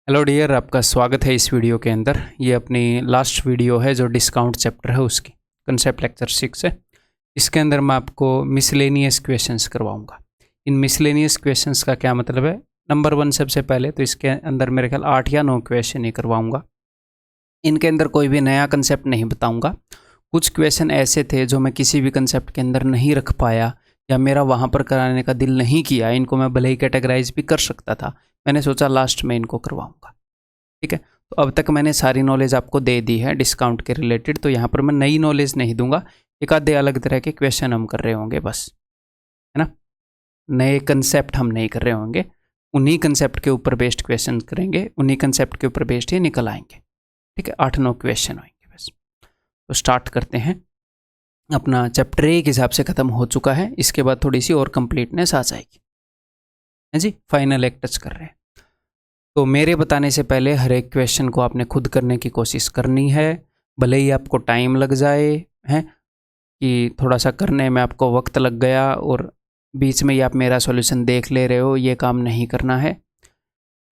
Hello dear, आपका स्वागत है इस वीडियो के अंदर। ये अपनी लास्ट वीडियो है जो डिस्काउंट चैप्टर है उसकी, कंसेप्ट लेक्चर 6 है। इसके अंदर मैं आपको मिसलेनियस क्वेश्चंस करवाऊंगा। इन मिसलेनियस क्वेश्चंस का क्या मतलब है? नंबर 1 सबसे पहले तो इसके अंदर मेरे ख्याल 8 या 9 क्वेश्चन ही करवाऊंगा। इनके अंदर कोई भी नया कंसेप्ट नहीं बताऊँगा। कुछ क्वेश्चन ऐसे थे जो मैं किसी भी कंसेप्ट के अंदर नहीं रख पाया या मेरा वहाँ पर कराने का दिल नहीं किया, इनको मैं भले ही कैटेगराइज भी कर सकता था। मैंने सोचा लास्ट में इनको करवाऊंगा। ठीक है, तो अब तक मैंने सारी नॉलेज आपको दे दी है डिस्काउंट के रिलेटेड, तो यहाँ पर मैं नई नॉलेज नहीं दूंगा। एक आधे अलग तरह के क्वेश्चन हम कर रहे होंगे बस, है ना। नए कंसेप्ट हम नहीं कर रहे होंगे, उन्हीं कंसेप्ट के ऊपर बेस्ड क्वेश्चन करेंगे, उन्हीं कंसेप्ट के ऊपर बेस्ड ही निकल आएंगे। ठीक है, 8-9 क्वेश्चन होंगे बस। तो स्टार्ट करते हैं। अपना चैप्टर 1 हिसाब से ख़त्म हो चुका है, इसके बाद थोड़ी सी और कंप्लीटनेस आ जाएगी। है जी, फाइनल एक टच कर रहे हैं। तो मेरे बताने से पहले हर एक क्वेश्चन को आपने खुद करने की कोशिश करनी है, भले ही आपको टाइम लग जाए, हैं कि थोड़ा सा करने में आपको वक्त लग गया और बीच में ही आप मेरा सॉल्यूशन देख ले रहे हो, ये काम नहीं करना है।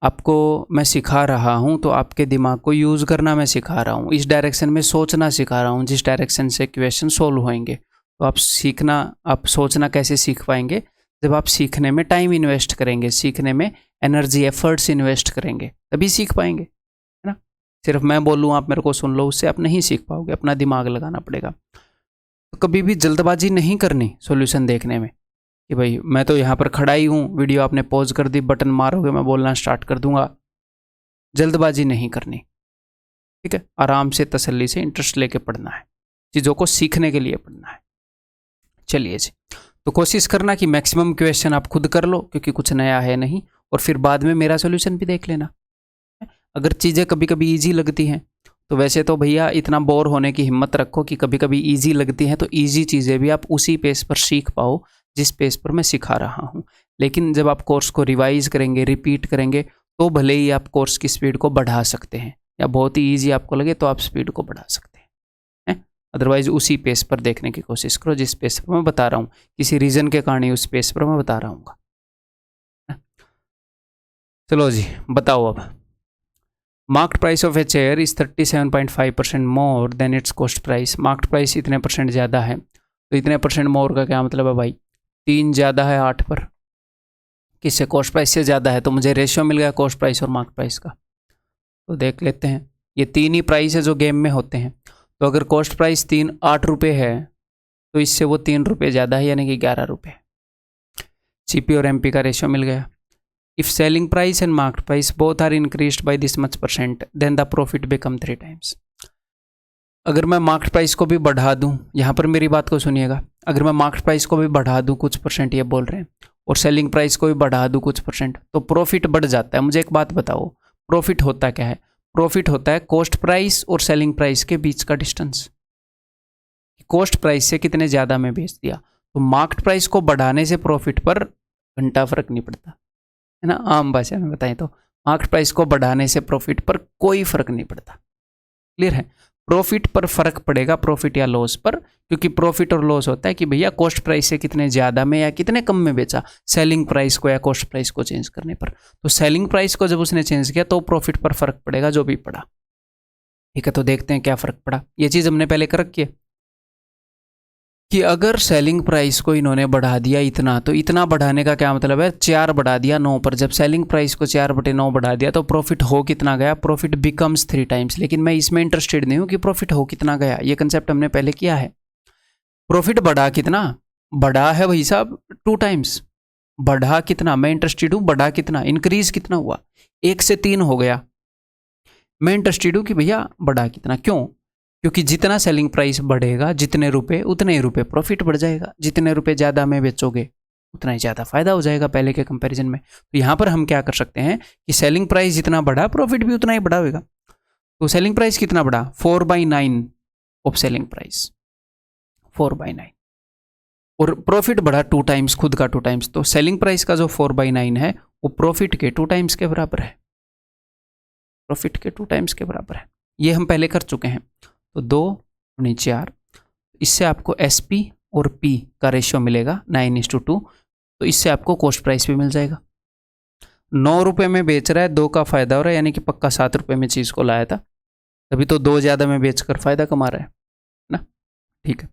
आपको मैं सिखा रहा हूँ तो आपके दिमाग को यूज़ करना मैं सिखा रहा हूँ, इस डायरेक्शन में सोचना सिखा रहा हूँ जिस डायरेक्शन से क्वेश्चन सोल्व होंगे। तो आप सोचना कैसे सीख पाएंगे? जब आप सीखने में टाइम इन्वेस्ट करेंगे, सीखने में एनर्जी एफर्ट्स इन्वेस्ट करेंगे, तभी सीख पाएंगे, है ना। सिर्फ मैं बोलूँ आप मेरे को सुन लो, उससे आप नहीं सीख पाओगे, अपना दिमाग लगाना पड़ेगा। तो कभी भी जल्दबाजी नहीं करनी सॉल्यूशन देखने में कि भाई मैं तो यहाँ पर खड़ा ही हूँ, वीडियो आपने पॉज कर दी, बटन मारोगे मैं बोलना स्टार्ट कर दूंगा। जल्दबाजी नहीं करनी, ठीक है। आराम से तसल्ली से इंटरेस्ट लेके पढ़ना है, चीज़ों को सीखने के लिए पढ़ना है। चलिए जी, तो कोशिश करना कि मैक्सिमम क्वेश्चन आप खुद कर लो, क्योंकि कुछ नया है नहीं, और फिर बाद में मेरा सॉल्यूशन भी देख लेना। अगर चीज़ें कभी कभी ईजी लगती हैं तो वैसे तो भैया इतना बोर होने की हिम्मत रखो कि कभी कभी ईजी लगती हैं तो ईजी चीज़ें भी आप उसी पेस पर सीख पाओ जिस पेस पर मैं सिखा रहा हूँ। लेकिन जब आप कोर्स को रिवाइज करेंगे, रिपीट करेंगे, तो भले ही आप कोर्स की स्पीड को बढ़ा सकते हैं, या बहुत ही ईजी आपको लगे तो आप स्पीड को बढ़ा सकते हैं। अदरवाइज उसी पेस पर देखने की कोशिश करो जिस पेस पर मैं बता रहा हूँ, किसी रीज़न के कारण ही उस पेस पर मैं बता रहा हूँ। चलो जी, बताओ अब। Marked price of a chair is 37.5% more than it's cost price. Marked price इतने परसेंट ज़्यादा है, तो इतने परसेंट मोर का क्या मतलब है भाई? 3 ज़्यादा है 8 पर, किससे? कॉस्ट प्राइस से ज़्यादा है, तो मुझे रेशियो मिल गया कॉस्ट प्राइस और मार्क्ड प्राइस का। तो देख लेते हैं, ये 3 ही प्राइस है जो गेम में होते हैं। तो अगर कॉस्ट प्राइस 8 रुपये है तो इससे वो 3 रुपये ज़्यादा है, यानी कि 11 रुपये। CP और MP का रेशियो मिल गया। If selling price and market price both are increased by this much percent, then the profit become 3 times. अगर मैं मार्केट प्राइस को भी बढ़ा दूं, यहाँ पर मेरी बात को सुनिएगा, अगर मैं मार्केट प्राइस को भी बढ़ा दूं कुछ परसेंट, ये बोल रहे हैं, और सेलिंग प्राइस को भी बढ़ा दूं कुछ परसेंट, तो प्रॉफिट बढ़ जाता है। मुझे एक बात बताओ, प्रॉफिट होता क्या है? प्रॉफिट होता है कॉस्ट प्राइस और सेलिंग प्राइस के बीच का डिस्टेंस। कॉस्ट प्राइस से कितने ज़्यादा में बेच दिया, तो मार्केट प्राइस को बढ़ाने से प्रॉफिट पर घंटा फर्क नहीं पड़ता, है ना। आम भाषा में बताएं तो मार्केट प्राइस को बढ़ाने से प्रॉफिट पर कोई फर्क नहीं पड़ता। क्लियर है? प्रॉफिट पर फर्क पड़ेगा, प्रॉफिट या लॉस पर, क्योंकि प्रॉफिट और लॉस होता है कि भैया कॉस्ट प्राइस से कितने ज़्यादा में या कितने कम में बेचा, सेलिंग प्राइस को या कॉस्ट प्राइस को चेंज करने पर। तो सेलिंग प्राइस को जब उसने चेंज किया तो प्रॉफिट पर फर्क पड़ेगा, जो भी पड़ा। ठीक है, तो देखते हैं क्या फर्क पड़ा। ये चीज़ हमने पहले कर रखी है कि अगर सेलिंग प्राइस को इन्होंने बढ़ा दिया इतना, तो इतना बढ़ाने का क्या मतलब है? 4 बढ़ा दिया 9 पर। जब सेलिंग प्राइस को 4/9 बढ़ा दिया तो प्रॉफिट हो कितना गया? Profit becomes 3 times. लेकिन मैं इसमें इंटरेस्टेड नहीं हूँ कि प्रॉफिट हो कितना गया, ये कंसेप्ट हमने पहले किया है। प्रॉफिट बढ़ा कितना? बढ़ा है भाई साहब 2 टाइम्स। बढ़ा कितना? मैं इंटरेस्टेड हूँ बढ़ा कितना, इंक्रीज कितना हुआ? 1 से 3 हो गया। मैं इंटरेस्टेड हूँ कि भैया बढ़ा कितना। क्यों? क्योंकि जितना सेलिंग प्राइस बढ़ेगा, जितने रुपए उतने ही रुपए प्रॉफिट बढ़ जाएगा। जितने रुपए ज़्यादा में बेचोगे उतना ही ज़्यादा फायदा हो जाएगा पहले के कंपैरिजन में। तो यहाँ पर हम क्या कर सकते हैं कि सेलिंग प्राइस जितना बढ़ा प्रॉफिट भी उतना ही बढ़ा होगा। तो सेलिंग प्राइस कितना बढ़ा? 4/9 ऑफ सेलिंग प्राइस, 4/9, और प्रॉफिट बढ़ा 2 टाइम्स, खुद का 2 टाइम्स। तो सेलिंग प्राइस का जो 4/9 है वो प्रॉफिट के 2 टाइम्स के बराबर है, प्रॉफिट के 2 टाइम्स के बराबर है। ये हम पहले कर चुके हैं। तो 2×4, इससे आपको SP और P का रेशियो मिलेगा 9:2। तो इससे आपको कॉस्ट प्राइस भी मिल जाएगा। ₹9 में बेच रहा है, 2 का फ़ायदा हो रहा है, यानी कि पक्का ₹7 में चीज़ को लाया था, तभी तो 2 ज़्यादा में बेचकर फ़ायदा कमा रहा है ना। ठीक है,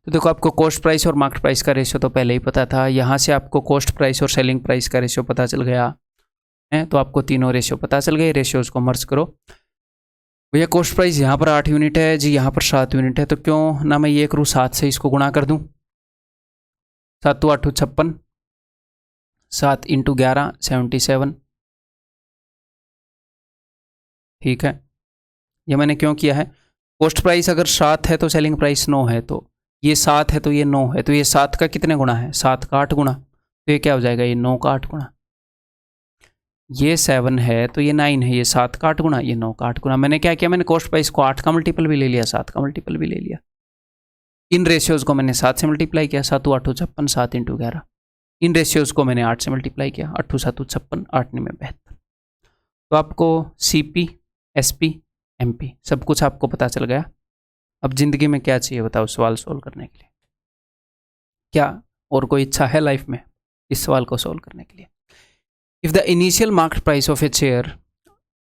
तो देखो आपको कॉस्ट प्राइस और मार्केट प्राइस का रेशियो तो पहले ही पता था। यहाँ से आपको कॉस्ट प्राइस और सेलिंग प्राइस का रेशियो पता चल गया है, तो आपको तीनों रेशियो पता चल गए। रेशियोज़ को मर्ज करो। भैया कॉस्ट प्राइस यहाँ पर 8 यूनिट है जी, यहाँ पर 7 यूनिट है, तो क्यों ना मैं ये करूँ 7 से इसको गुणा कर दूँ। 7 × 8 = 56, 7 × 11 77। ठीक है, ये मैंने क्यों किया है, कॉस्ट प्राइस अगर 7 है तो सेलिंग प्राइस 9 है, तो ये 7 है तो ये 9 है, तो ये 7 का कितने गुणा है, 7 का 8 गुणा, तो ये क्या हो जाएगा, ये 9 का 8 गुणा। ये 7 है तो ये 9 है, ये 7 का 8 गुणा, ये 9 का 8 गुणा। मैंने क्या किया, मैंने कॉस्ट प्राइस को 8 का मल्टीपल भी ले लिया, 7 का मल्टीपल भी ले लिया। इन रेशियोज़ को मैंने 7 से मल्टीप्लाई किया, 7 × 8 = 56, 7 × 11। इन रेशियोज़ को मैंने 8 से मल्टीप्लाई किया, 8 × 7 = 56, 8 × 9 = 72। तो आपको CP, SP, MP सब कुछ आपको पता चल गया। अब ज़िंदगी में क्या चाहिए बताओ सवाल सोल्व करने के लिए, क्या और कोई इच्छा है लाइफ में इस सवाल को सोल्व करने के लिए। If the initial market price of A share,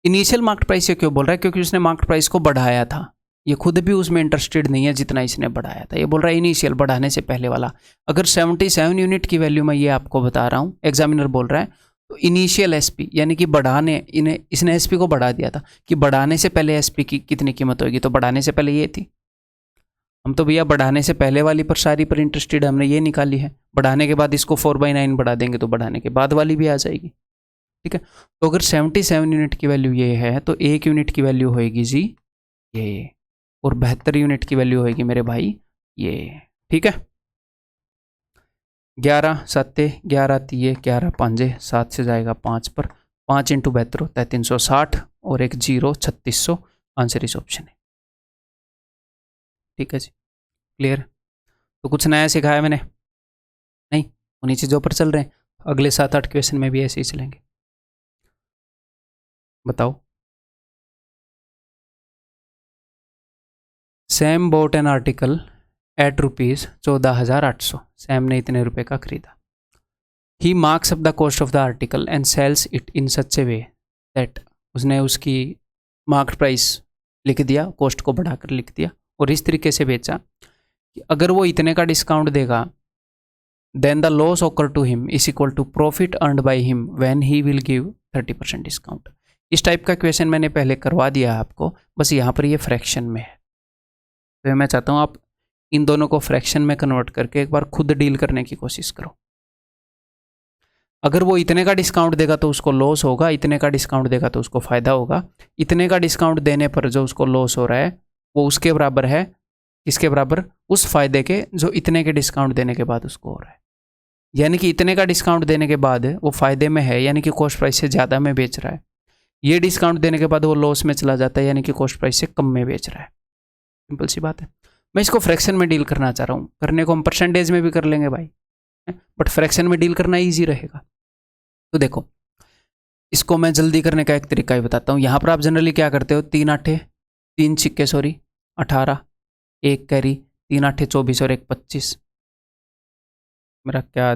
initial market price ये क्यों बोल रहा है, क्योंकि उसने मार्केट प्राइस को बढ़ाया था, ये खुद भी उसमें इंटरेस्टेड नहीं है जितना इसने बढ़ाया था। ये बोल रहा है इनिशियल, बढ़ाने से पहले वाला। अगर 77 यूनिट की वैल्यू मैं ये आपको बता रहा हूँ, एग्जामिनर बोल रहा है, तो इनिशियल SP यानी कि बढ़ाने, इसने SP को बढ़ा दिया था कि बढ़ाने से पहले SP की कितनी कीमत होगी, तो बढ़ाने से पहले ये थी। हम तो भैया बढ़ाने से पहले वाली पर सारी पर इंटरेस्टेड, हमने ये निकाली है। बढ़ाने के बाद इसको 4/9 बढ़ा देंगे तो बढ़ाने के बाद वाली भी आ जाएगी। ठीक है, तो अगर 77 यूनिट की वैल्यू ये है तो 1 यूनिट की वैल्यू होएगी जी ये, और 72 यूनिट की वैल्यू होएगी मेरे भाई ये। ठीक है, 11 7 11 3 11 5 7 से जाएगा 5 पर, 5 × 72 होता है 360, और एक 0 3600। आंसर इस ऑप्शन है। ठीक है जी, क्लियर। तो कुछ नया सिखाया मैंने नहीं, उन्हीं चीज़ों पर चल रहे हैं। अगले 7-8 क्वेश्चन में भी ऐसे ही चलेंगे। बताओ। Sam bought an article at ₹14,800। Sam ने इतने रुपए का खरीदा। He marks up the cost of the article and sells it in such a way that, उसने उसकी मार्केट प्राइस लिख दिया, कॉस्ट को बढ़ाकर लिख दिया, और इस तरीके से बेचा कि अगर वो इतने का डिस्काउंट देगा, then the loss occur to him is equal to profit earned by him when he will give 30% discount. इस टाइप का क्वेश्चन मैंने पहले करवा दिया है आपको, बस यहाँ पर ये फ्रैक्शन में है। तो मैं चाहता हूँ आप इन दोनों को फ्रैक्शन में कन्वर्ट करके एक बार खुद डील करने की कोशिश करो। अगर वो इतने का डिस्काउंट देगा तो उसको लॉस होगा, इतने का डिस्काउंट देगा तो उसको फ़ायदा होगा। इतने का डिस्काउंट देने पर जो उसको लॉस हो रहा है वो उसके बराबर है, इसके बराबर, उस फायदे के जो इतने के डिस्काउंट देने के बाद उसको हो रहा है। यानी कि इतने का डिस्काउंट देने के बाद वो फ़ायदे में है, यानी कि कॉस्ट प्राइस से ज़्यादा में बेच रहा है। ये डिस्काउंट देने के बाद वो लॉस में चला जाता है, यानी कि कॉस्ट प्राइस से कम में बेच रहा है। सिंपल सी बात है। मैं इसको फ्रैक्शन में डील करना चाह रहा हूँ, करने को हम परसेंटेज में भी कर लेंगे भाई, बट फ्रैक्शन में डील करना ईजी रहेगा। तो देखो, इसको मैं जल्दी करने का एक तरीका ही बताता हूँ। यहाँ पर आप जनरली क्या करते हो, 3 8 3 6 18, 1 कैरी, 3 8 24 और 1 25। मेरा क्या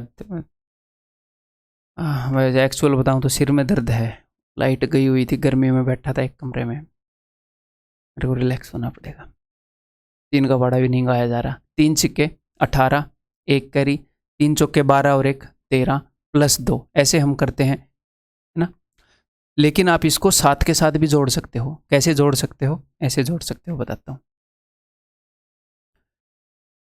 वैसे एक्चुअल बताऊँ तो सिर में दर्द है, लाइट गई हुई थी, गर्मी में बैठा था एक कमरे में, मेरे को रिलैक्स होना पड़ेगा। 3 का भाड़ा भी नहीं गाया जा रहा। 3 6 18, 1 कैरी, 3 चौके 12 और 1 13 प्लस 2, ऐसे हम करते हैं, है ना। लेकिन आप इसको 7 के साथ भी जोड़ सकते हो। कैसे जोड़ सकते हो, ऐसे जोड़ सकते हो, बताता हूँ।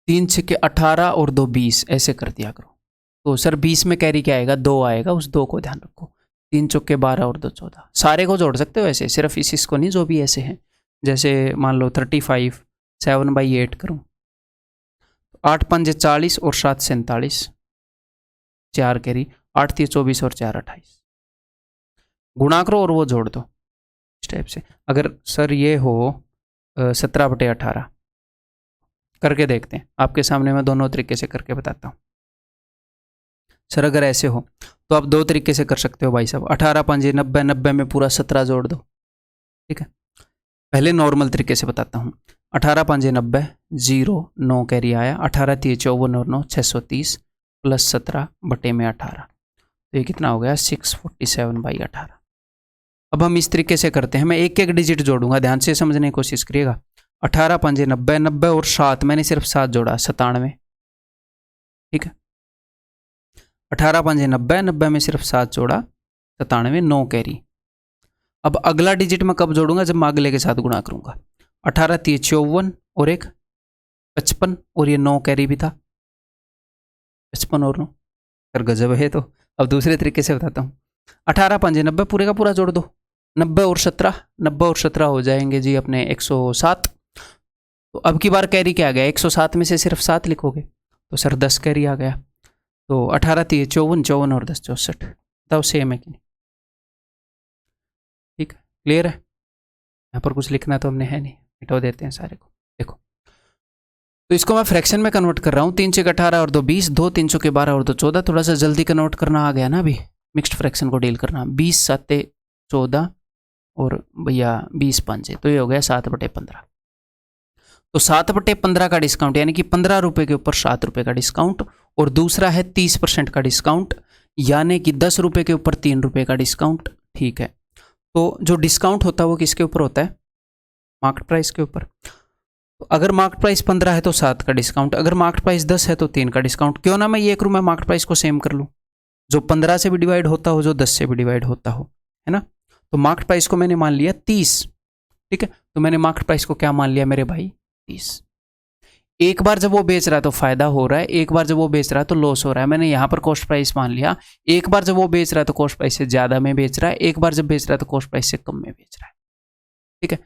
3 6 18 और 2 20, ऐसे कर दिया करो। तो सर 20 में कैरी क्या आएगा, 2 आएगा, उस 2 को ध्यान रखो। 3 चौके 12 और 2 14, सारे को जोड़ सकते हो ऐसे, सिर्फ इसको नहीं, जो भी ऐसे हैं। जैसे मान लो 35 7/8 करूँ, 8 5 40 और 7 47, 4 कैरी, 8 3 24 और 4 28, गुणा करो और वो जोड़ दो इस टाइप से। अगर सर ये हो 17/18, करके देखते हैं, आपके सामने मैं दोनों तरीके से करके बताता हूँ। सर अगर ऐसे हो तो आप 2 तरीके से कर सकते हो भाई साहब। 18 5 90, 90 में पूरा 17 जोड़ दो। ठीक है, पहले नॉर्मल तरीके से बताता हूँ। 18 5 90, 0 9 कैरी आया, 18 3 54 और 9 630 प्लस 17 बटे में 18, तो ये कितना हो गया 647/18। अब हम इस तरीके से करते हैं, मैं एक एक डिजिट जोड़ूंगा, ध्यान से समझने की कोशिश करिएगा। 18 पंजे 90, 90 और 7, मैंने सिर्फ 7 जोड़ा, 97। ठीक है, 18 पंजे 90, 90 में सिर्फ 7 जोड़ा, 97, 9 कैरी। अब अगला डिजिट मैं कब जोड़ूंगा, जब मैं अगले के साथ गुणा करूंगा। 18 3 54 और एक 55 और ये 9 कैरी भी था, 55 और 9, फिर गजब है। तो अब दूसरे तरीके से बताता हूँ, 18 पंजे 90, पूरे का पूरा जोड़ दो, 90 और 17, 90 और 17 हो जाएंगे जी अपने 107। तो अब की बार कैरी क्या आ गया, 107 में से सिर्फ 7 लिखोगे तो सर 10 कैरी आ गया। तो 18 3 54, 54 और 10 64। बताओ सेम है कि नहीं? ठीक है, क्लियर है। यहाँ पर कुछ लिखना तो हमने है नहीं, मिटा देते हैं सारे को। देखो, तो इसको मैं फ्रैक्शन में कन्वर्ट कर रहा हूँ, 3 6 18 और 2 20, 2 3 के 12 और 2 14। थोड़ा सा जल्दी कन्वर्ट करना आ गया ना अभी, मिक्स्ड फ्रैक्शन को डील करना। 20 7 14 और भैया 20 5, तो ये हो गया 7/15। तो 7/15 का डिस्काउंट, यानी कि 15 रुपये के ऊपर 7 रुपये का डिस्काउंट, और दूसरा है 30% का डिस्काउंट, यानी कि 10 रुपये के ऊपर 3 रुपये का डिस्काउंट। ठीक है, तो जो डिस्काउंट होता है वो किसके ऊपर होता है, मार्केट प्राइस के ऊपर। तो अगर मार्केट प्राइस 15 है तो 7 का डिस्काउंट, अगर मार्केट प्राइस 10 है तो 3 का डिस्काउंट। क्यों ना मैं ये करूँ, मैं मार्केट प्राइस को सेम कर लूँ, जो 15 से भी डिवाइड होता हो, जो 10 से भी डिवाइड होता हो, है ना। तो मार्केट प्राइस को मैंने मान लिया 30। ठीक है, तो मैंने मार्केट प्राइस को क्या मान लिया मेरे भाई, 30। एक बार जब वो बेच रहा है तो फायदा हो रहा है, एक बार जब वो बेच रहा है तो लॉस हो रहा है। मैंने यहाँ पर कॉस्ट प्राइस मान लिया, एक बार जब वो बेच रहा है तो कॉस्ट प्राइस से ज्यादा में बेच रहा है, एक बार जब बेच रहा है तो कॉस्ट प्राइस से कम में बेच रहा है। ठीक है,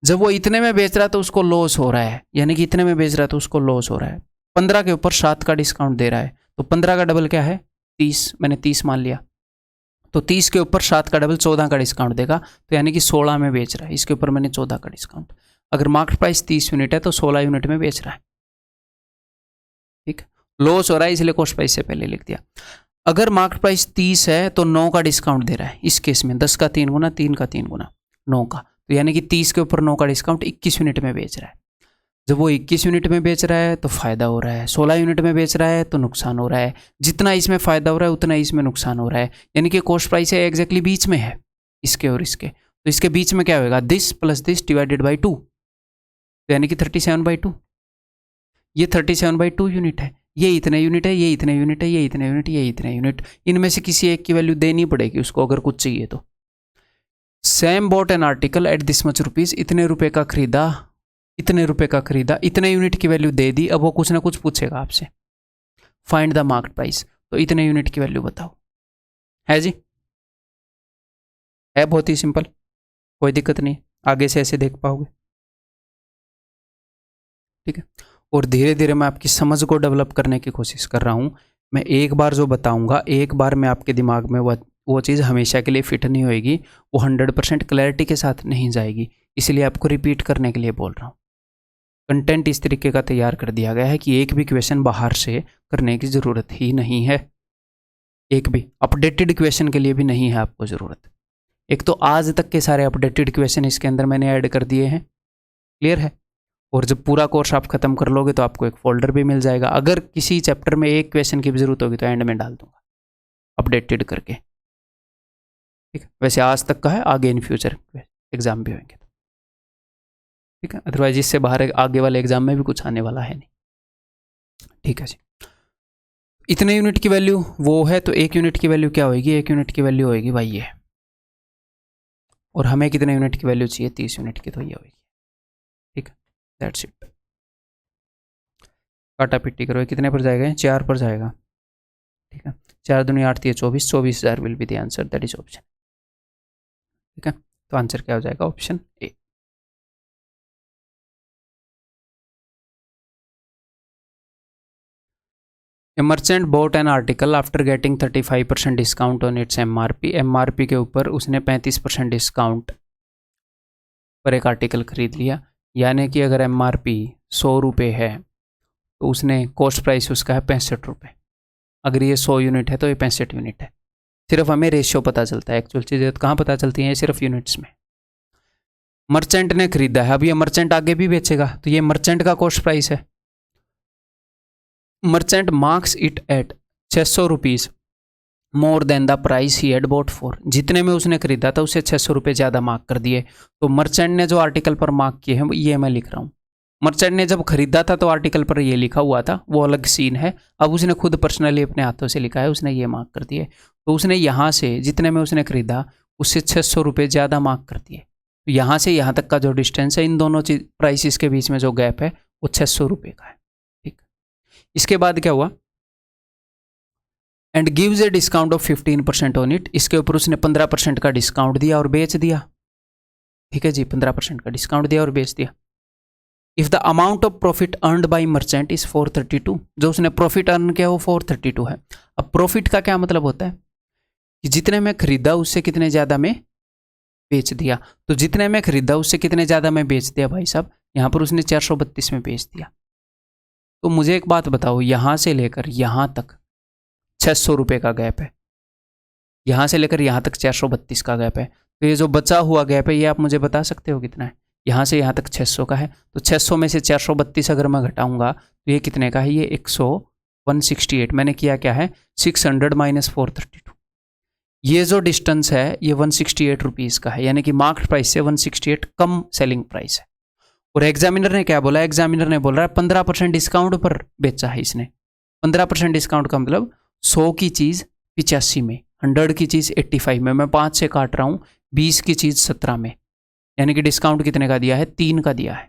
जब वो इतने में बेच रहा है तो उसको लॉस हो रहा है, यानी कि इतने में बेच रहा है तो उसको लॉस हो रहा है। 15 के ऊपर 7 का डिस्काउंट दे रहा है, तो 15 का डबल क्या है, 30। मैंने 30 मान लिया, तो 30 के ऊपर 7 का डबल 14 का डिस्काउंट देगा, तो यानी कि 16 में बेच रहा है। इसके ऊपर मैंने 14 का डिस्काउंट। अगर मार्केट प्राइस 30 यूनिट है तो 16 यूनिट में बेच रहा है। ठीक, लॉस हो रहा है, इसलिए कॉस्ट प्राइस से पहले लिख दिया। अगर मार्केट प्राइस 30 है तो 9 का डिस्काउंट दे रहा है, इस केस में 10 का 3 गुना, 3 का 3 गुना 9 का, तो यानी कि 30 के ऊपर 9 का डिस्काउंट 21 यूनिट में बेच रहा है। जब वो 21 यूनिट में बेच रहा है तो फायदा हो रहा है, 16 यूनिट में बेच रहा है तो नुकसान हो रहा है। जितना इसमें फायदा हो रहा है उतना इसमें नुकसान हो रहा है, यानी कि कॉस्ट प्राइस है एग्जैक्टली बीच में है इसके और इसके। तो इसके बीच में क्या होगा, this plus this divided by 2, तो यानी कि 37/2। ये 37/2 यूनिट है, ये इतने यूनिट है, ये इतने यूनिट है, ये इतने यूनिट, ये इतने यूनिट। इनमें से किसी एक की वैल्यू देनी पड़ेगी उसको अगर कुछ चाहिए तो। Sam bought an article at this much rupees, इतने रुपए का खरीदा, इतने रुपए का खरीदा, इतने यूनिट की वैल्यू दे दी। अब वो कुछ ना कुछ पूछेगा आपसे, फाइंड द मार्केट प्राइस, तो इतने यूनिट की वैल्यू बताओ। है जी, है बहुत ही सिंपल, कोई दिक्कत नहीं, आगे से ऐसे देख पाओगे। ठीक है, और धीरे धीरे मैं आपकी समझ को डेवलप करने की कोशिश कर रहा हूँ। मैं एक बार जो बताऊंगा, एक बार में आपके दिमाग में वो चीज़ हमेशा के लिए फिट नहीं होएगी, वो 100% क्लैरिटी के साथ नहीं जाएगी, इसलिए आपको रिपीट करने के लिए बोल रहा हूँ। कंटेंट इस तरीके का तैयार कर दिया गया है कि एक भी क्वेश्चन बाहर से करने की ज़रूरत ही नहीं है, एक भी अपडेटेड क्वेश्चन के लिए भी नहीं है आपको ज़रूरत। एक तो आज तक के सारे अपडेटेड क्वेश्चन इसके अंदर मैंने ऐड कर दिए हैं, क्लियर है। और जब पूरा कोर्स आप खत्म कर लोगे तो आपको एक फोल्डर भी मिल जाएगा। अगर किसी चैप्टर में एक क्वेश्चन की भी जरूरत होगी तो एंड में डाल दूंगा अपडेटेड करके। ठीक है, वैसे आज तक का है, आगे इन फ्यूचर एग्जाम भी होंगे। ठीक है, अदरवाइज इससे बाहर आगे वाले एग्जाम में भी कुछ आने वाला है नहीं। ठीक है जी, इतने यूनिट की वैल्यू वो है, तो एक यूनिट की वैल्यू क्या होगी, एक यूनिट की वैल्यू होगी भाई ये, और हमें कितने यूनिट की वैल्यू चाहिए, 30 यूनिट की, तो ये होगी। ठीक है, दैट्स इट। काटा पिट्टी करो, कितने पर जाएगा, 4 पर जाएगा। ठीक है, 4 दूनी 8 3 24, 24,000 will be the answer, that is option. ठीक है, तो आंसर क्या हो जाएगा, option A. A merchant bought an article after getting 35% discount on it's MRP। MRP के ऊपर उसने 35% डिस्काउंट पर एक आर्टिकल खरीद लिया, यानी कि अगर MRP 100 रुपये है तो उसने कॉस्ट प्राइस उसका है 65 रुपये। अगर ये 100 यूनिट है तो ये 65 यूनिट है। सिर्फ हमें रेशियो पता चलता है, एक्चुअल चीज़ें कहाँ पता चलती हैं, सिर्फ यूनिट्स में। मर्चेंट ने खरीदा है, अब ये मर्चेंट आगे भी बेचेगा, तो ये मर्चेंट का कॉस्ट प्राइस है। Merchant marks it at 600 rupees more than the price he had bought for, जितने में उसने खरीदा था उससे 600 रुपये ज़्यादा मार्क कर दिए। तो मर्चेंट ने जो आर्टिकल पर मार्क किए हैं ये मैं लिख रहा हूँ। मर्चेंट ने जब खरीदा था तो आर्टिकल पर ये लिखा हुआ था, वो अलग सीन है। अब उसने खुद पर्सनली अपने हाथों से लिखा है, उसने ये मार्क कर दिए। तो उसने यहाँ से जितने में उसने खरीदा उससे 600 रुपये ज़्यादा मार्क कर दिए। तो यहाँ से यहाँ तक का जो डिस्टेंस है इन दोनों चीज प्राइसिस के बीच में जो गैप है वो 600 रुपये का है। ठीक, इसके बाद क्या हुआ, and gives a discount of 15% on it, इसके ऊपर उसने 15% का डिस्काउंट दिया और बेच दिया। ठीक है जी, 15% का डिस्काउंट दिया और बेच दिया। If the amount of profit earned bye merchant is 432, जो उसने प्रॉफिट अर्न किया वो 432 है। अब प्रॉफिट का क्या मतलब होता है कि जितने में खरीदा उससे कितने ज़्यादा में बेच दिया। तो जितने में खरीदा उससे कितने ज़्यादा में बेच दिया भाई साहब, यहाँ पर उसने 432 में बेच दिया। तो मुझे एक बात बताओ, यहाँ से लेकर यहाँ तक 600 रुपये का गैप है, यहाँ से लेकर यहाँ तक 432 का गैप है। तो ये जो बचा हुआ गैप है ये आप मुझे बता सकते हो कितना है? यहाँ से यहाँ तक 600 का है, तो 600 में से 432 अगर मैं घटाऊंगा तो ये कितने का है? ये 168। मैंने किया क्या है, 600 माइनस 432। ये जो डिस्टेंस है ये 168 रुपीज़ का है, यानी कि मार्केट प्राइस से 168 कम सेलिंग प्राइस है। और एग्जामिनर ने क्या बोला, एग्जामिनर ने बोल रहा है 15% डिस्काउंट पर बेचा है इसने। 15% डिस्काउंट का मतलब 100 की चीज़ 85 में, 100 की चीज़ 85 में, मैं 5 से काट रहा हूँ, 20 की चीज़ 17 में, यानी कि डिस्काउंट कितने का दिया है? 3 का दिया है।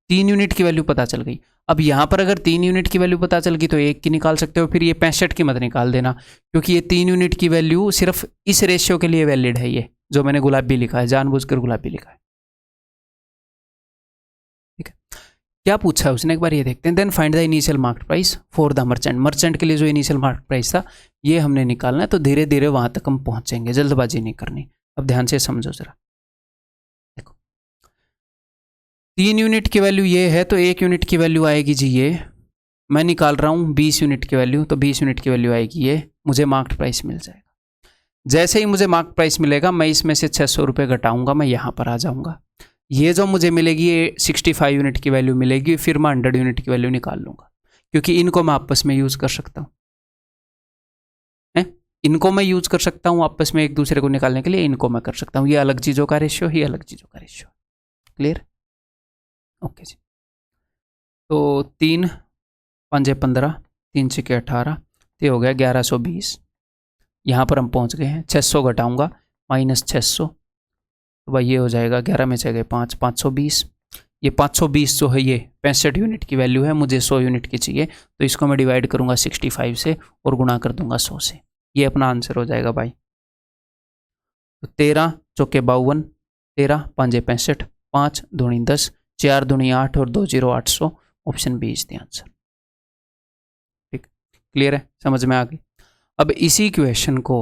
3 यूनिट की वैल्यू पता चल गई। अब यहाँ पर अगर 3 यूनिट की वैल्यू पता चल गई तो 1 की निकाल सकते हो, फिर ये 65 की मत निकाल देना, क्योंकि ये 3 यूनिट की वैल्यू सिर्फ इस रेशियो के लिए वैलिड है। ये जो मैंने गुलाबी लिखा है, जानबूझकर गुलाबी लिखा है। ठीक है, क्या पूछा है उसने एक बार ये देखते हैं। Then find the initial market price for the merchant, merchant के लिए जो इनिशियल मार्केट प्राइस था ये हमने निकालना है। तो धीरे धीरे वहां तक हम पहुंचेंगे, जल्दबाजी नहीं करनी। अब ध्यान से समझो जरा, देखो 3 यूनिट की वैल्यू ये है, तो 1 यूनिट की वैल्यू आएगी जी ये, मैं निकाल रहा हूँ 20 यूनिट की वैल्यू, तो 20 यूनिट की वैल्यू आएगी ये, मुझे मार्केट प्राइस मिल जाएगा। जैसे ही मुझे मार्केट प्राइस मिलेगा मैं इसमें से 600 रुपये घटाऊंगा, मैं यहाँ पर आ जाऊँगा। ये जो मुझे मिलेगी ये 65 यूनिट की वैल्यू मिलेगी, फिर मैं 100 यूनिट की वैल्यू निकाल लूँगा, क्योंकि इनको मैं आपस में यूज़ कर सकता हूँ। इनको मैं यूज़ कर सकता हूँ आपस में एक दूसरे को निकालने के लिए, इनको मैं कर सकता हूँ। ये अलग चीज़ों का रेशियो, ये अलग चीज़ों का रेशियो। क्लियर? ओके जी। तो 3 5 15, 3 6 18, तो हो गया 1120। यहाँ पर हम पहुँच गए हैं। 600 घटाऊँगा माइनस 600, तो भाई ये हो जाएगा 11 में से गए 5, 520। ये 520 जो है ये 65 यूनिट की वैल्यू है, मुझे 100 यूनिट की चाहिए, तो इसको मैं डिवाइड करूँगा 65 से और गुणा कर दूंगा 100 से। ये अपना आंसर हो जाएगा भाई। तो 13 चौके 52, 13 5 65, 5 दूनी 10, 4 दूनी 8 और 2 0 800। Option B is the answer. ठीक, क्लियर है, समझ में आ गई। अब इसी क्वेश्चन को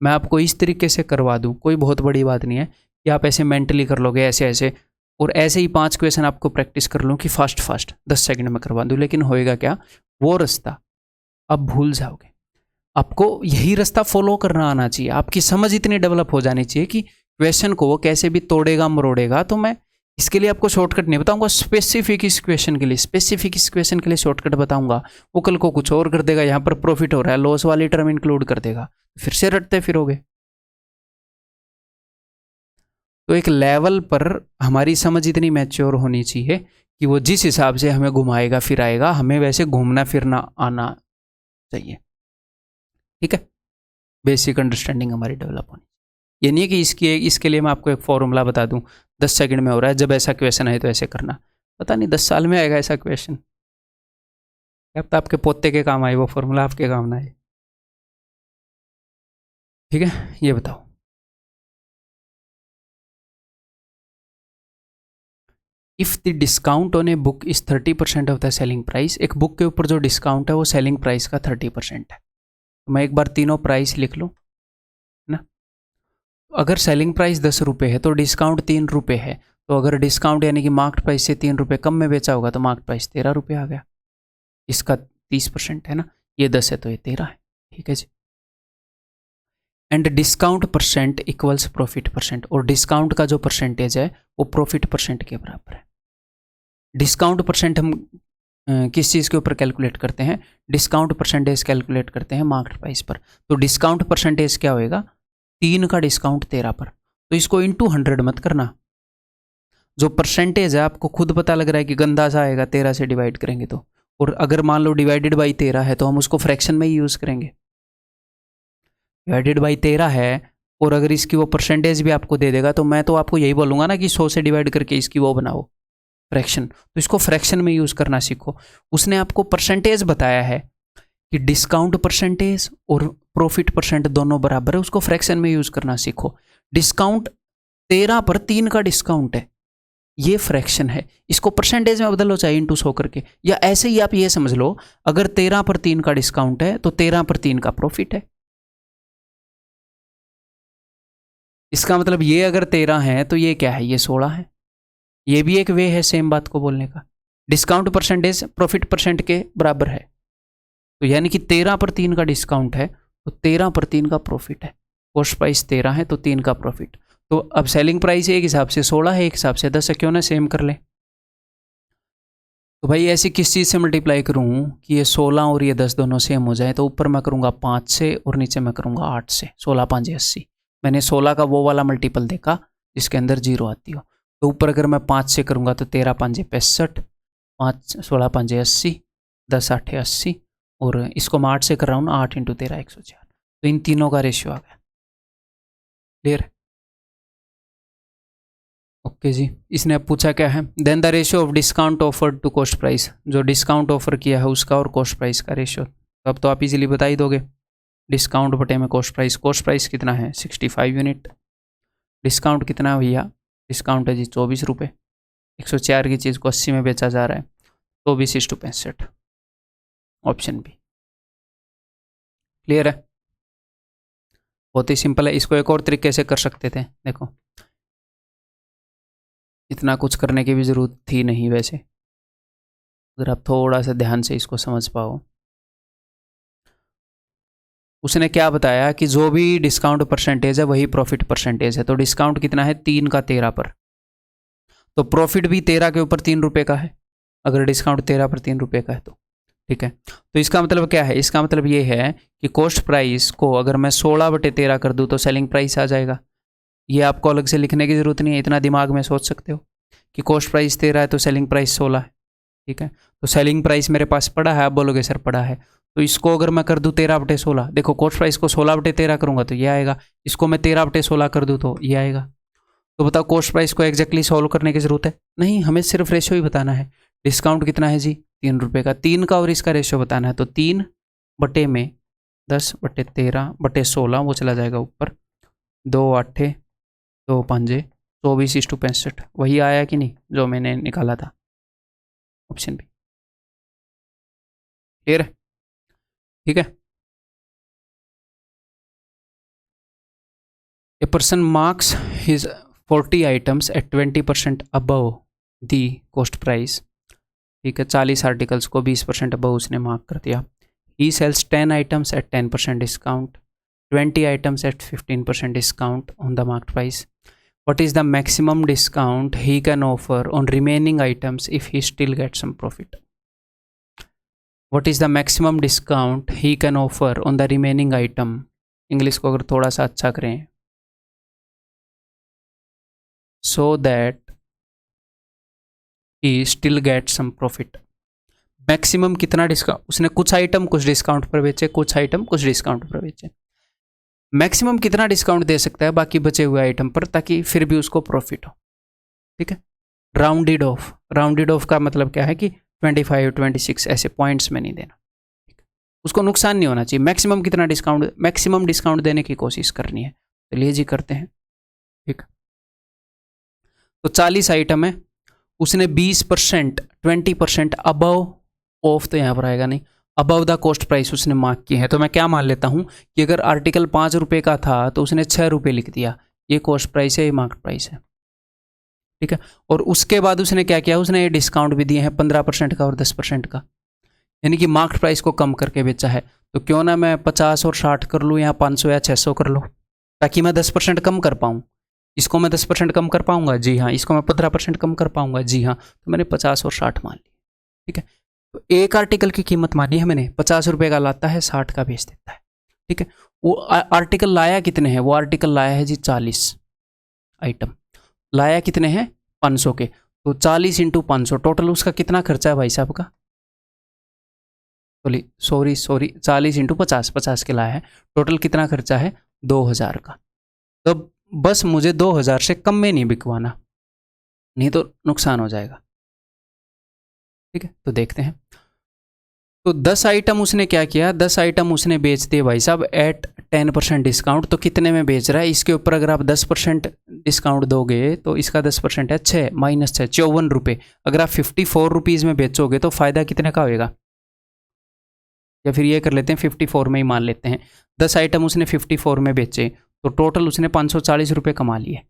मैं आपको इस तरीके से करवा दूं, कोई बहुत बड़ी बात नहीं है कि आप ऐसे मेंटली कर लोगे ऐसे ऐसे, और ऐसे ही 5 क्वेश्चन आपको प्रैक्टिस कर लूँ कि फास्ट 10 सेकंड में करवा दूँ, लेकिन होएगा क्या, वो रास्ता अब भूल जाओगे। आपको यही रास्ता फॉलो करना आना चाहिए, आपकी समझ इतनी डेवलप हो जानी चाहिए कि क्वेश्चन को वो कैसे भी तोड़ेगा मरोड़ेगा। तो मैं इसके लिए आपको शॉर्टकट नहीं बताऊंगा, स्पेसिफिक इस क्वेश्चन के लिए, स्पेसिफिक इस क्वेश्चन के लिए शॉर्टकट बताऊंगा, वो कल को कुछ और कर देगा। यहाँ पर प्रॉफिट हो रहा है, लॉस वाली टर्म इंक्लूड कर देगा, फिर से रटते फिरोगे। तो एक लेवल पर हमारी समझ इतनी मैच्योर होनी चाहिए कि वो जिस हिसाब से हमें घुमाएगा फिराएगा, हमें वैसे घूमना फिरना आना चाहिए। ठीक है, बेसिक अंडरस्टैंडिंग हमारी डेवलप होनी। ये नहीं है कि इसके लिए मैं आपको एक फॉर्मूला बता दूं 10 सेकंड में हो रहा है, जब ऐसा क्वेश्चन है तो ऐसे करना। पता नहीं 10 साल में आएगा ऐसा क्वेश्चन, क्या पता आपके पोते के काम आए वो फॉर्मूला, आपके काम ना आए। ठीक है, ये बताओ, if the discount on a book is 30% of the selling price, एक बुक के ऊपर जो डिस्काउंट है वो सेलिंग प्राइस का 30% है। तो मैं एक बार तीनों प्राइस लिख लूँ ना। अगर सेलिंग प्राइस 10 रुपये है तो डिस्काउंट 3 रुपये है, तो अगर डिस्काउंट यानी कि मार्केट प्राइस से 3 रुपये कम में बेचा होगा तो मार्केट प्राइस 13 रुपये आ गया। इसका 30% है ना, ये 10 है तो ये 13 है। ठीक है जी। And discount percent equals profit percent, और डिस्काउंट का जो परसेंटेज है वो प्रॉफिट परसेंट के बराबर है। डिस्काउंट परसेंट हम किस चीज़ के ऊपर कैलकुलेट करते हैं, डिस्काउंट परसेंटेज कैलकुलेट करते हैं मार्केट प्राइस पर। तो डिस्काउंट परसेंटेज क्या होएगा, 3 का डिस्काउंट 13 पर। तो इसको इंटू 100 मत करना, जो परसेंटेज है आपको खुद पता लग रहा है कि गंदा सा आएगा 13 से डिवाइड करेंगे तो। और अगर मान लो डिवाइडेड बाई 13 है तो हम उसको फ्रैक्शन में ही यूज़ करेंगे। डिवाइडेड बाई 13 है और अगर इसकी वो परसेंटेज भी आपको दे देगा तो मैं तो आपको यही बोलूँगा ना कि 100 से डिवाइड करके इसकी वो बनाओ फ्रैक्शन। तो इसको फ्रैक्शन में यूज़ करना सीखो। उसने आपको परसेंटेज बताया है कि डिस्काउंट परसेंटेज और प्रॉफिट परसेंट दोनों बराबर है, उसको फ्रैक्शन में यूज़ करना सीखो। डिस्काउंट 13 पर 3 का डिस्काउंट है, ये फ्रैक्शन है, इसको परसेंटेज में बदलो चाहे इंटू 100 करके। या ऐसे ही आप ये समझ लो, अगर 13 पर 3 का डिस्काउंट है तो 13 पर 3 का प्रॉफिट है। इसका मतलब ये अगर 13 है तो ये क्या है, ये 16 है। ये भी एक वे है सेम बात को बोलने का। डिस्काउंट परसेंटेज प्रॉफिट परसेंट के बराबर है, तो यानी कि 13 पर 3 का डिस्काउंट है तो 13 पर 3 का प्रॉफिट है। कॉस्ट प्राइस 13 है तो 3 का प्रॉफिट। तो अब सेलिंग प्राइस एक हिसाब से 16 है, एक हिसाब से 10 है, क्यों ना सेम कर ले। तो भाई ऐसी किस चीज़ से मल्टीप्लाई करूँ कि ये 16 और ये 10 दोनों सेम हो जाए। तो ऊपर मैं करूँगा 5 से और नीचे मैं करूँगा 8 से। 16 5 80। मैंने 16 का वो वाला मल्टीपल देखा जिसके अंदर 0 आती हो। तो ऊपर अगर मैं 5 से करूँगा तो 13 5 65, 5 16 5 80, 10 8 80 और इसको मैं 8 से कर रहा हूँ ना, 8 × 13 104। तो इन तीनों का रेशियो आ गया। क्लियर? ओके जी। इसने अब पूछा क्या है, then the ratio of discount offered to cost price, जो डिस्काउंट ऑफर किया है उसका और कॉस्ट प्राइस का रेशियो। अब तो आप इजीली बता ही दोगे, डिस्काउंट बटे में कॉस्ट प्राइस कितना है 65 यूनिट। डिस्काउंट कितना है भैया, डिस्काउंट है जी 24 रुपये। 104 की चीज़ को 80 में बेचा जा रहा है, 24:65, ऑप्शन बी। क्लियर है? बहुत ही सिंपल है। इसको एक और तरीके से कर सकते थे, देखो इतना कुछ करने की भी ज़रूरत थी नहीं वैसे, अगर आप थोड़ा सा ध्यान से इसको समझ पाओ। उसने क्या बताया कि जो भी डिस्काउंट परसेंटेज है वही प्रॉफिट परसेंटेज है। तो डिस्काउंट कितना है 3 का 13 पर, तो प्रॉफिट भी 13 के ऊपर 3 रुपये का है, अगर डिस्काउंट 13 पर 3 रुपये का है तो। ठीक है, तो इसका मतलब क्या है, इसका मतलब ये है कि कॉस्ट प्राइस को अगर मैं 16/13 कर दूँ तो सेलिंग प्राइस आ जाएगा। ये आपको अलग से लिखने की ज़रूरत नहीं है, इतना दिमाग में सोच सकते हो कि कॉस्ट प्राइस 13 है तो सेलिंग प्राइस 16 है। ठीक है, तो सेलिंग प्राइस मेरे पास पड़ा है, आप बोलोगे सर पड़ा है, तो इसको अगर मैं कर दूँ 13/16, देखो कॉस्ट प्राइस को 16/13 करूँगा तो ये आएगा, इसको मैं 13/16 कर दूँ तो ये आएगा। तो बताओ कॉस्ट प्राइस को एग्जैक्टली सॉल्व करने की ज़रूरत है नहीं, हमें सिर्फ रेशियो ही बताना है। डिस्काउंट कितना है जी 3 रुपये का, 3 का और इसका रेशियो बताना है। तो 3 बटे में 10/13/16 वो चला जाएगा ऊपर, 2 8 2 5 24:65, वही आया कि नहीं जो मैंने निकाला था, ऑप्शन बी। क्लियर है? ठीक है। A person marks his 40 items eight 20% above the cost price. ठीक है, 40 आर्टिकल्स को 20% अबव उसने मार्क कर दिया। He sells 10 items at 10% discount, 20 items at 15% discount on the market price. What is the maximum discount he can offer on remaining items if he still gets some profit? What is the maximum discount he can offer on the remaining item? English को अगर थोड़ा सा अच्छा करें, so that he still gets some profit. Maximum कितना discount, उसने कुछ item कुछ डिस्काउंट पर बेचे, कुछ आइटम कुछ डिस्काउंट पर बेचे, मैक्सिमम कितना डिस्काउंट दे सकता है बाकी बचे हुए आइटम पर ताकि फिर भी उसको प्रॉफिट हो। ठीक है, राउंडेड ऑफ का मतलब क्या है कि 25 26 ऐसे पॉइंट्स में नहीं देना, उसको नुकसान नहीं होना चाहिए। मैक्सिमम कितना डिस्काउंट, मैक्सिमम डिस्काउंट देने की कोशिश करनी है। चलिए जी करते हैं। ठीक, तो 40 आइटम है, उसने 20% 20% अबव ऑफ, तो यहाँ पर आएगा नहीं, अबव द कॉस्ट प्राइस उसने मार्क की है। तो मैं क्या मान लेता हूँ कि अगर आर्टिकल 5 रुपये का था तो उसने 6 रुपये लिख दिया, ये कॉस्ट प्राइस है, ये मार्केट प्राइस है। ठीक है, और उसके बाद उसने क्या किया, उसने ये डिस्काउंट भी दिए हैं 15% का और 10% का, यानी कि मार्केट प्राइस को कम करके बेचा है। तो क्यों ना मैं 50 और 60 कर लूँ या 500 या 600 कर लूँ, ताकि मैं 10% कम कर पाऊँ। इसको मैं 10% कम कर पाऊँगा, जी हाँ। इसको मैं 15% कम कर पाऊँगा, जी हाँ। तो मैंने 50 और 60 मान लिया। ठीक है, तो एक आर्टिकल की कीमत मानी है मैंने 50 रुपये का लाता है, 60 का बेच देता है। ठीक है, वो आर्टिकल लाया कितने हैं? वो आर्टिकल लाया है जी 40 आइटम, लाया कितने हैं? 500 के। तो 40 इंटू 500, टोटल उसका कितना खर्चा है भाई साहब का? सॉरी 40 इंटू 50 के लाया है, टोटल कितना खर्चा है? 2000 का। तो बस मुझे 2000 से कम में नहीं बिकवाना, नहीं तो नुकसान हो जाएगा। ठीक है, तो देखते हैं। तो 10 आइटम उसने क्या किया? 10 आइटम उसने बेच दिए भाई साहब एट 10% डिस्काउंट। तो कितने में बेच रहा है? इसके ऊपर अगर आप 10% डिस्काउंट दोगे तो इसका 10% है 6 माइनस 6, 54 रुपये। अगर आप 54 रुपीज़ में बेचोगे तो फ़ायदा कितने का होएगा? या फिर ये कर लेते हैं 54 में ही मान लेते हैं। 10 आइटम उसने 54 में बेचे तो टोटल उसने 540 रुपये कमा लिए, है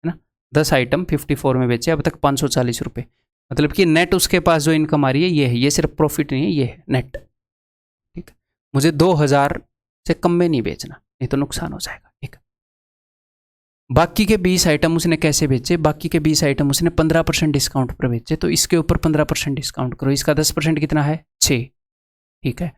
ना। 10 आइटम 54 में बेचे, अब तक 540 रुपये, मतलब कि नेट उसके पास जो इनकम आ रही है ये है, ये सिर्फ प्रॉफिट नहीं है, ये है नेट। ठीक है, मुझे 2000 से कम में नहीं बेचना, नहीं तो नुकसान हो जाएगा। ठीक है, बाकी के 20 आइटम उसने कैसे बेचे? बाकी के 20 आइटम उसने 15% डिस्काउंट पर बेचे, तो इसके ऊपर 15% डिस्काउंट करो, इसका 10% कितना है? 6। ठीक है,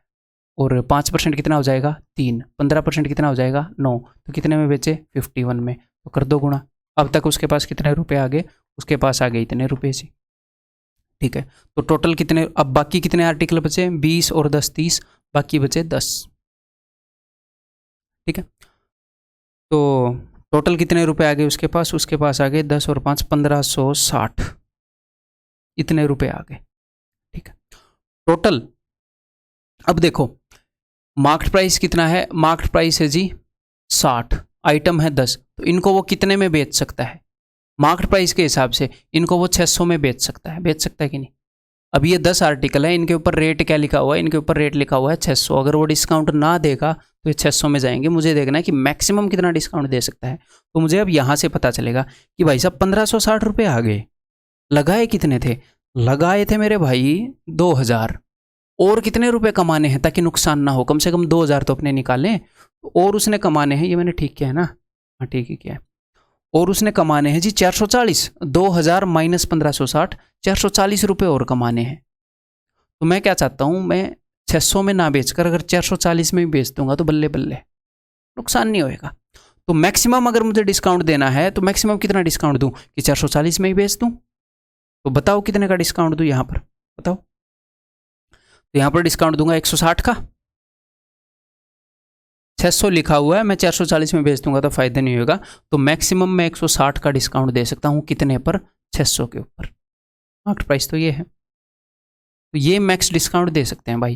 और 5% कितना हो जाएगा? 3। 15% कितना हो जाएगा? 9। तो कितने में बेचे? 51 में। तो कर दो गुणा। अब तक उसके पास कितने रुपए आ गए? उसके पास आ गए इतने रुपए जी। ठीक है, तो टोटल कितने, अब बाकी कितने आर्टिकल बचे? 20 और 10 30, बाकी बचे 10। ठीक है, तो टोटल कितने रुपए आ गए उसके पास? उसके पास आ गए 10 और 5 1560, इतने रुपए आ गए। ठीक है, टोटल। अब देखो मार्केट प्राइस कितना है? मार्केट प्राइस है जी 60, आइटम है 10, तो इनको वो कितने में बेच सकता है? मार्केट प्राइस के हिसाब से इनको वो 600 में बेच सकता है, बेच सकता है कि नहीं? अब ये 10 आर्टिकल है, इनके ऊपर रेट क्या लिखा हुआ है? इनके ऊपर रेट लिखा हुआ है 600। अगर वो डिस्काउंट ना देगा तो ये 600 में जाएंगे। मुझे देखना है कि मैक्सिमम कितना डिस्काउंट दे सकता है। तो मुझे अब यहाँ से पता चलेगा कि भाई साहब 1560 रुपये आ गए। लगाए कितने थे? लगाए थे मेरे भाई 2000। और कितने रुपए कमाने हैं ताकि नुकसान ना हो? कम से कम 2000 तो अपने निकालें। और उसने कमाने हैं, ये मैंने ठीक किया है ना? हाँ ठीक ही किया है। और उसने कमाने हैं जी 440, 2000 माइनस 1560, 440 रुपये और कमाने हैं। तो मैं क्या चाहता हूँ, मैं 600 में ना बेचकर अगर 440 में भी बेच दूंगा तो बल्ले बल्ले, नुकसान नहीं होएगा। तो मैक्सिमम अगर मुझे डिस्काउंट देना है तो मैक्सिमम कितना डिस्काउंट दूं कि 440 में ही बेच दूं? तो बताओ कितने का डिस्काउंट दूं यहाँ पर, बताओ। तो यहाँ पर डिस्काउंट दूंगा 160 का। 600 लिखा हुआ है, मैं 440 में बेच दूंगा तो फायदा नहीं होगा। तो मैक्सिमम मैं 160 का डिस्काउंट दे सकता हूँ, कितने पर? 600 के ऊपर। मार्केट प्राइस तो ये है, तो ये मैक्स डिस्काउंट दे सकते हैं भाई।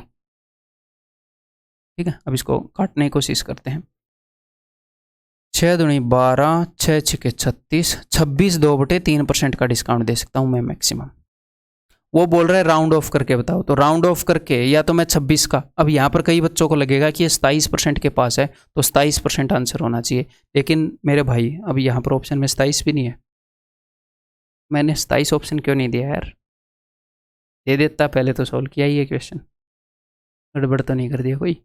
ठीक है, अब इसको काटने की कोशिश करते हैं। 6 दूनी 12, 6 छिके 36, 26 2/3% का डिस्काउंट दे सकता हूँ मैं मैक्सिमम। वो बोल रहा है राउंड ऑफ करके बताओ, तो राउंड ऑफ करके या तो मैं 26 का, अब यहाँ पर कई बच्चों को लगेगा कि ये 27% के पास है तो 27% आंसर होना चाहिए, लेकिन मेरे भाई अब यहाँ पर ऑप्शन में 27 भी नहीं है। मैंने 27 ऑप्शन क्यों नहीं दिया यार? दे देता, पहले तो सॉल्व किया ही है क्वेश्चन। गड़बड़ तो नहीं कर दिया कोई?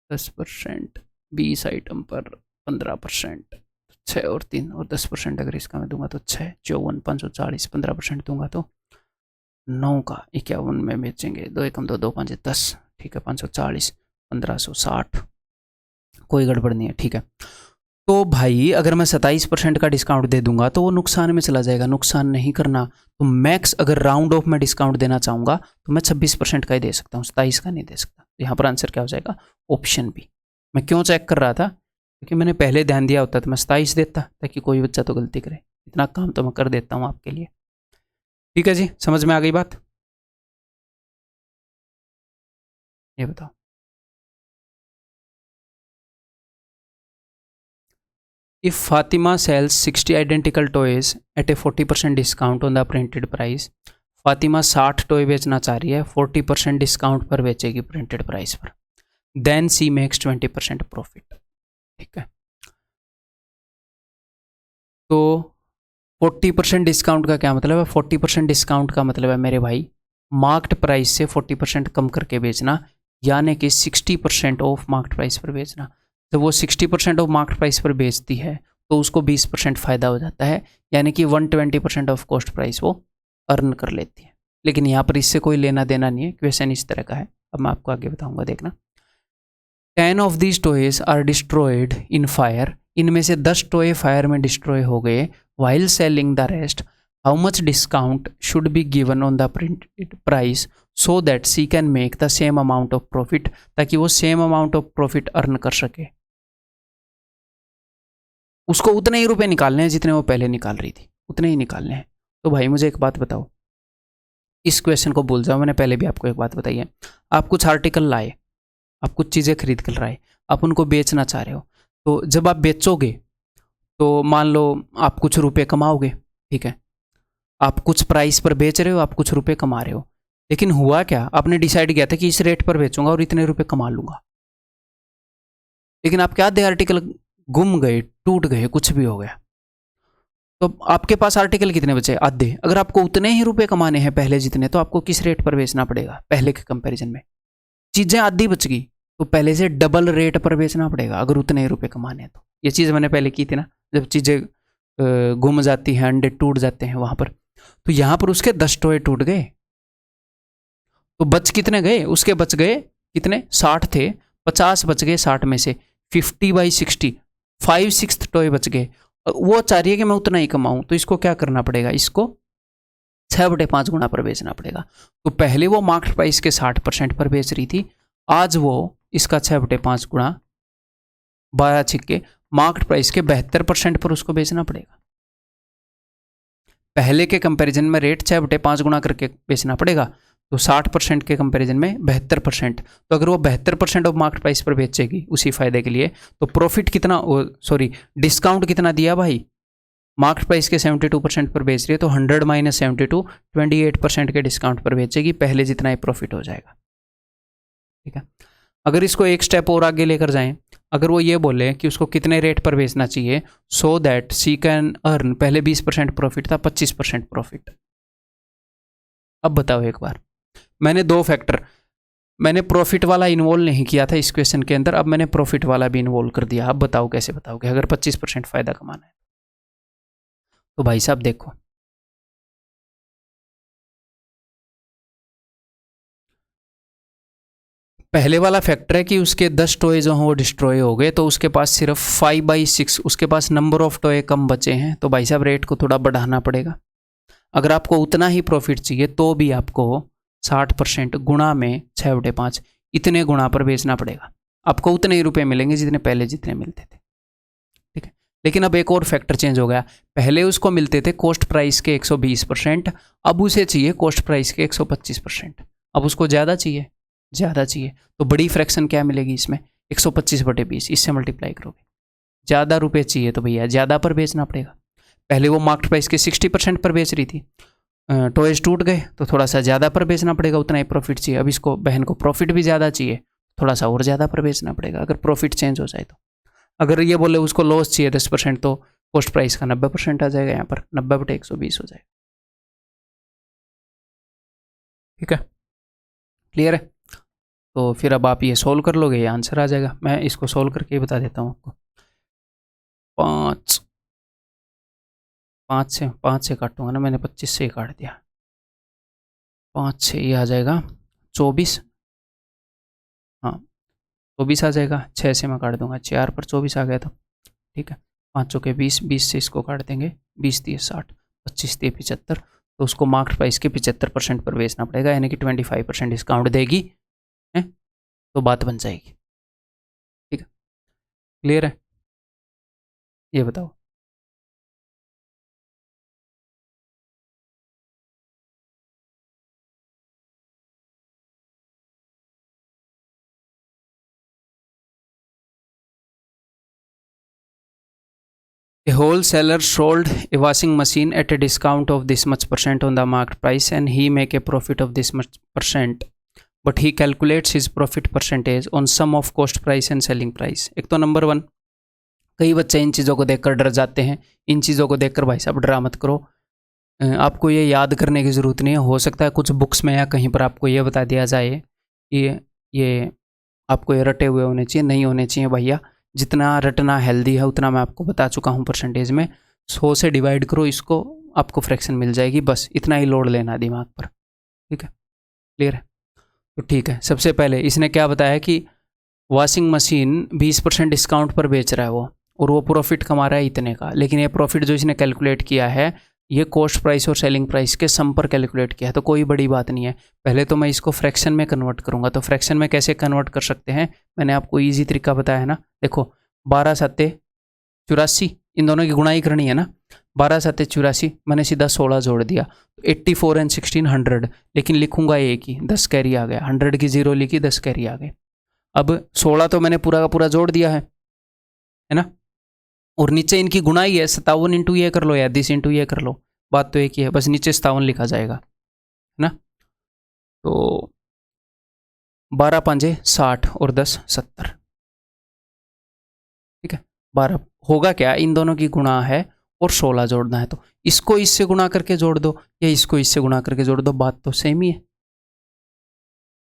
10%, 20 आइटम पर 15%, 6 और 3 और 10% अगर इसका मैं दूंगा तो 6, 54, 540, 15% दूंगा तो 9 का 51 में बेचेंगे। 2 एकम 2, 2 5 10। ठीक है, 540, 1560, कोई गड़बड़ नहीं है। ठीक है, तो भाई अगर मैं 27% का डिस्काउंट दे दूंगा तो वो नुकसान में चला जाएगा, नुकसान नहीं करना। तो मैक्स अगर राउंड ऑफ में डिस्काउंट देना चाहूँगा तो मैं 26% का ही दे सकता हूँ, 27 का नहीं दे सकता। तो यहाँ पर आंसर क्या हो जाएगा? Option B. मैं क्यों चेक कर रहा था? क्योंकि मैंने पहले ध्यान दिया होता तो मैं 27 देता, ताकि कोई बच्चा तो गलती करे। इतना काम तो मैं कर देता हूँ आपके लिए। ठीक है जी, समझ में आ गई बात? ये बताओ। If Fatima sells 60 identical toys at a 40% discount on the printed price, Fatima 60 toy बेचना चाह रही है, 40% डिस्काउंट पर बेचेगी प्रिंटेड प्राइस पर, देन सी मेक्स 20% प्रॉफिट। ठीक है, तो 40% डिस्काउंट का क्या मतलब है? 40% डिस्काउंट का मतलब है मेरे भाई मार्केट प्राइस से 40% कम करके बेचना, यानी कि 60% ऑफ मार्केट प्राइस पर बेचना। जब वो 60% ऑफ मार्केट प्राइस पर बेचती है तो उसको 20% फ़ायदा हो जाता है, यानी कि 120% ऑफ कॉस्ट प्राइस वो अर्न कर लेती है। लेकिन यहाँ पर इससे कोई लेना देना नहीं है, क्वेश्चन इस तरह का है। अब मैं आपको आगे बताऊंगा, देखना। 10 of these toys are destroyed in fire, इनमें से 10 टॉय फायर में डिस्ट्रॉय हो गए। While selling the rest, how much discount should be given on the printed price so that C can make the same amount of profit, ताकि वो same amount of profit earn कर सके। उसको उतने ही रुपए निकालने हैं जितने वो पहले निकाल रही थी, उतने ही निकालने हैं। तो भाई मुझे एक बात बताओ, इस क्वेश्चन को भूल जाओ, मैंने पहले भी आपको एक बात बताई है। आप कुछ आर्टिकल लाए, आप कुछ चीज़ें खरीद कर लाए, आप उनको बेचना चाह रहे हो, तो जब आप बेचोगे तो मान लो आप कुछ रुपए कमाओगे, ठीक है। आप कुछ प्राइस पर बेच रहे हो, आप कुछ रुपए कमा रहे हो, लेकिन हुआ क्या, आपने डिसाइड किया था कि इस रेट पर बेचूंगा और इतने रुपए कमा लूंगा। लेकिन आपके आधे आर्टिकल गुम गए, टूट गए, कुछ भी हो गया, तो आपके पास आर्टिकल कितने बचे? आधे। अगर आपको उतने ही रुपए कमाने हैं पहले जितने, तो आपको किस रेट पर बेचना पड़ेगा? पहले के कंपैरिजन में चीजें आधी बच गई तो पहले से डबल रेट पर बेचना पड़ेगा, अगर उतने ही रुपए कमाने हैं तो। ये चीज़ मैंने पहले की थी ना, जब चीज़ें गुम जाती हैं, अंडे टूट जाते हैं वहां पर। तो यहां पर उसके 10 टोए टूट गए, तो बच कितने गए? उसके बच गए कितने? 60 थे, 50 बच गए 60 में से। 50/60, 5/6 टोए बच गए। वो चाह रही है कि मैं उतना ही कमाऊं, तो इसको क्या करना पड़ेगा? इसको 6/5 गुना पर बेचना पड़ेगा। तो पहले वो मार्केट प्राइस के 60% पर बेच रही थी, आज वो इसका 6/5 गुना 12 छिक्के मार्केट प्राइस के 72% पर उसको बेचना पड़ेगा। पहले के कंपैरिजन में रेट 6/5 गुना करके बेचना पड़ेगा, तो 60% के कंपैरिजन में 72%। तो अगर वो 72% ऑफ मार्केट प्राइस पर बेचेगी उसी फायदे के लिए, तो प्रॉफिट कितना, सॉरी डिस्काउंट कितना दिया भाई? मार्केट प्राइस के 72% पर बेच रही है, तो 100 - 72 28% के डिस्काउंट पर बेचेगी, पहले जितना ही प्रॉफिट हो जाएगा, ठीक है। अगर इसको एक स्टेप और आगे लेकर जाएं, अगर वो ये बोले कि उसको कितने रेट पर बेचना चाहिए so that C can earn, पहले 20% प्रॉफिट था, 25% प्रॉफिट। अब बताओ एक बार, मैंने दो फैक्टर, मैंने प्रॉफिट वाला इन्वॉल्व नहीं किया था इस क्वेश्चन के अंदर, अब मैंने प्रॉफिट वाला भी इन्वॉल्व कर दिया। अब बताओ कैसे बताओगे अगर 25% फायदा कमाना है? तो भाई साहब देखो, पहले वाला फैक्टर है कि उसके 10 टॉय जो हैं वो डिस्ट्रॉय हो गए, तो उसके पास सिर्फ 5/6, उसके पास नंबर ऑफ टॉय कम बचे हैं, तो भाई साहब रेट को थोड़ा बढ़ाना पड़ेगा। अगर आपको उतना ही प्रॉफिट चाहिए तो भी आपको 60% गुणा में 6/5 इतने गुणा पर बेचना पड़ेगा। आपको उतने ही रुपए मिलेंगे जितने पहले जितने मिलते थे, ठीक है। लेकिन अब एक और फैक्टर चेंज हो गया, पहले उसको मिलते थे कॉस्ट प्राइस के 120%, अब उसे चाहिए कॉस्ट प्राइस के 125%। अब उसको ज़्यादा चाहिए, ज़्यादा चाहिए, तो बड़ी फ्रैक्शन क्या मिलेगी इसमें? 125/20, इससे मल्टीप्लाई करोगे। ज़्यादा रुपए चाहिए तो भैया ज़्यादा पर बेचना पड़ेगा। पहले वो मार्केट प्राइस के 60% पर बेच रही थी, टॉयज टूट गए तो थोड़ा सा ज़्यादा पर बेचना पड़ेगा, उतना ही प्रॉफिट चाहिए। अब इसको बहन को प्रॉफिट भी ज़्यादा चाहिए, थोड़ा सा और ज़्यादा पर बेचना पड़ेगा अगर प्रॉफिट चेंज हो जाए तो। अगर ये बोले उसको लॉस चाहिए 10%, तो कॉस्ट प्राइस का 90% आ जाएगा, यहाँ पर 90/120 हो जाएगा, ठीक है। क्लियर है? तो फिर अब आप ये सोल्व कर लोगे, ये आंसर आ जाएगा। मैं इसको सोल्व करके ही बता देता हूँ आपको। 5 से काटूंगा ना, मैंने 25 से ही काट दिया। 5 से ये आ जाएगा 24, हाँ 24 आ जाएगा। 6 से मैं काट दूंगा, 4 पर 24 आ गया था, ठीक है। 5 चौके 20, 20 से इसको काट देंगे, 20 दिए 60, 25 दिए 75, तो उसको मार्केट प्राइस के 75% पर बेचना पड़ेगा, यानी कि 25% डिस्काउंट देगी, है तो बात बन जाएगी, ठीक है। क्लियर है? ये बताओ। A wholesaler sold a washing machine at a discount of this much percent on the market price and he make a profit of this much percent, but he calculates his profit percentage on sum of cost price and selling price। एक तो number 1, कई बच्चे इन चीज़ों को देखकर डर जाते हैं। इन चीज़ों को देखकर भाई साहब डरा मत करो, आपको ये याद करने की ज़रूरत नहीं है। हो सकता है कुछ बुक्स में या कहीं पर आपको ये बता दिया जाए कि ये आपको ये रटे हुए होने चाहिए, नहीं होने चाहिए भैया। जितना रटना हेल्दी है उतना मैं आपको बता चुका हूँ परसेंटेज में। 100 से डिवाइड करो इसको, आपको फ्रैक्शन मिल जाएगी। बस इतना ही लोड लेना दिमाग पर, ठीक है, क्लियर है। तो ठीक है, सबसे पहले इसने क्या बताया कि वॉशिंग मशीन 20% डिस्काउंट पर बेच रहा है वो, और वो प्रॉफिट कमा रहा है इतने का। लेकिन ये प्रॉफिट जो इसने कैलकुलेट किया है ये कॉस्ट प्राइस और सेलिंग प्राइस के सम पर कैलकुलेट किया है, तो कोई बड़ी बात नहीं है। पहले तो मैं इसको फ्रैक्शन में कन्वर्ट करूंगा। तो फ्रैक्शन में कैसे कन्वर्ट कर सकते हैं, मैंने आपको ईजी तरीका बताया है ना। देखो 12 7 84, इन दोनों की गुणाई करनी है ना। 12 7 84, मैंने सीधा 16 जोड़ दिया। 84 एंड 16 100, लेकिन लिखूंगा एक ही, 10 कैरी आ गया। 100 की 0 लिखी, 10 कैरी आ गए। अब 16 तो मैंने पूरा का पूरा जोड़ दिया है ना। और नीचे इनकी गुणाई है, 57 इंटू ये कर लो या 10 इंटू ये कर लो, बात तो एक ही है, बस नीचे 57 लिखा जाएगा, है ना। तो 12 5 60 और 10 70, ठीक है। 12 होगा क्या, इन दोनों की गुणा है और 16 जोड़ना है। तो इसको इससे गुणा करके जोड़ दो या इसको इससे गुणा करके जोड़ दो, बात तो सेम ही है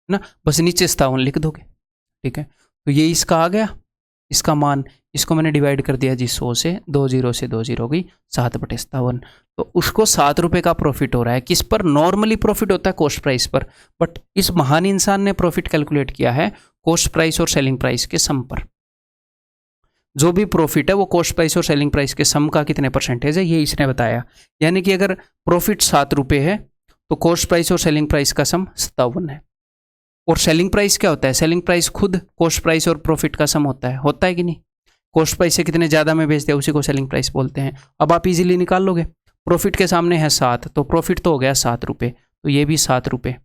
ना। बस नीचे 57 लिख दोगे, ठीक है। तो ये इसका आ गया, इसका मान, इसको मैंने डिवाइड कर दिया जी 100 से, 2 0 से 2 0 गई, 7/57। तो उसको 7 रुपये का प्रॉफिट हो रहा है। किस पर? नॉर्मली प्रॉफिट होता है कॉस्ट प्राइस पर, बट इस महान इंसान ने प्रॉफिट कैलकुलेट किया है कॉस्ट प्राइस और सेलिंग प्राइस के सम पर। जो भी प्रॉफिट है वो कॉस्ट प्राइस और सेलिंग प्राइस के सम का कितने परसेंटेज है, ये इसने बताया। यानी कि अगर प्रॉफिट 7 रुपये है तो कॉस्ट प्राइस और सेलिंग प्राइस का सम 57 है। और सेलिंग प्राइस क्या होता है? सेलिंग प्राइस खुद कॉस्ट प्राइस और प्रॉफिट का सम होता है कि नहीं? कॉस्ट प्राइस से कितने ज़्यादा में बेचते हैं उसी को सेलिंग प्राइस बोलते हैं। अब आप इजीली निकाल लोगे, प्रॉफिट के सामने है 7, तो प्रॉफिट तो हो गया 7 रुपये, तो ये भी 7 रुपये।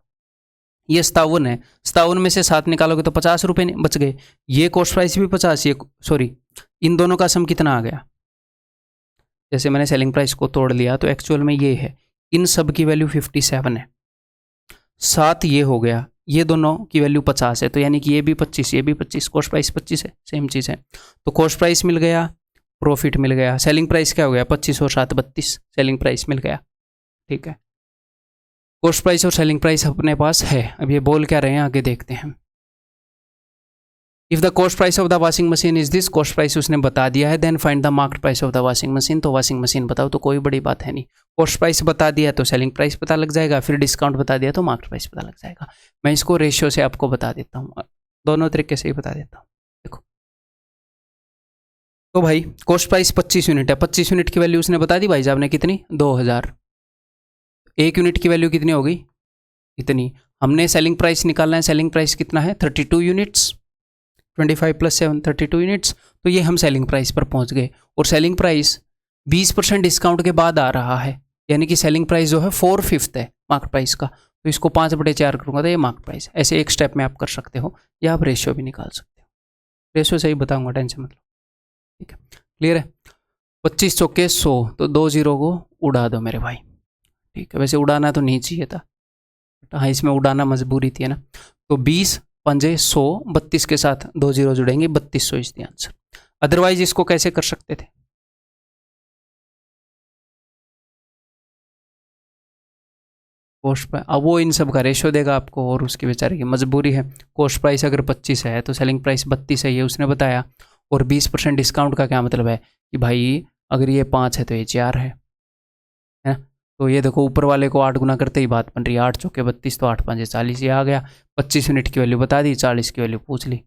ये 57 है, 57 में से 7 निकालोगे तो 50 रुपये बच गए। ये कॉस्ट प्राइस भी 50, ये सॉरी, इन दोनों का सम कितना आ गया? जैसे मैंने सेलिंग प्राइस को तोड़ लिया तो एक्चुअल में ये है, इन सब की वैल्यू 57 है, 7 ये हो गया, ये दोनों की वैल्यू 50 है, तो यानी कि ये भी 25, ये भी 25, कॉस्ट प्राइस 25 है, सेम चीज़ है। तो कॉस्ट प्राइस मिल गया, प्रॉफिट मिल गया, सेलिंग प्राइस क्या हो गया? 25 और 7 32, सेलिंग प्राइस मिल गया, ठीक है। कॉस्ट प्राइस और सेलिंग प्राइस अपने पास है। अब ये बोल क्या रहे हैं आगे देखते हैं। If the cost price of the washing machine is this, cost price उसने बता दिया है, then find the market price of the washing machine. तो वॉशिंग मशीन बताओ, तो कोई बड़ी बात है नहीं। कॉस्ट प्राइस बता दिया तो सेलिंग प्राइस पता लग जाएगा, फिर डिस्काउंट बता दिया तो मार्केट प्राइस पता लग जाएगा। मैं इसको रेशियो से आपको बता देता हूँ, दोनों तरीके से ही बता देता हूँ। देखो तो भाई कॉस्ट प्राइस 25 यूनिट है, 25 यूनिट की वैल्यू उसने बता दी भाई साहब ने कितनी? 2000। 1 यूनिट की वैल्यू कितनी होगी? इतनी। हमने सेलिंग प्राइस निकालना है, सेलिंग प्राइस कितना है? 32 यूनिट्स, 25 + 7 32 यूनिट्स। तो ये हम सेलिंग प्राइस पर पहुंच गए, और सेलिंग प्राइस 20% डिस्काउंट के बाद आ रहा है, यानी कि सेलिंग प्राइस जो है 4/5 है मार्केट प्राइस का। तो इसको 5/4 करूँगा तो ये मार्केट प्राइस। ऐसे एक स्टेप में आप कर सकते हो, या आप रेशियो भी निकाल सकते हो। रेशियो से ही बताऊँगा, टेंशन मतलब, ठीक है, क्लियर है। 25 चौके 100, तो 2 0 को उड़ा दो मेरे भाई, ठीक है। वैसे उड़ाना तो नहीं चाहिए था, हाँ इसमें उड़ाना मजबूरी थी, है ना। तो 20 पंजे 100, 32 के साथ 2 0 जुड़ेंगे, 3200 इज द आंसर। अदरवाइज इसको कैसे कर सकते थे? कॉस्ट प्राइस, अब वो इन सब का रेशियो देगा आपको, और उसकी बेचारे की मजबूरी है। कॉस्ट प्राइस अगर 25 है तो सेलिंग प्राइस 32 है, ये उसने बताया। और 20% डिस्काउंट का क्या मतलब है कि भाई अगर ये 5 है तो ये 4 है ना। तो ये देखो ऊपर वाले को 8 गुना करते ही बात बन रही है, 8 चौके 32, तो 8 5 40, ये आ गया। 25 यूनिट की वैल्यू बता दी, 40 की वैल्यू पूछ ली,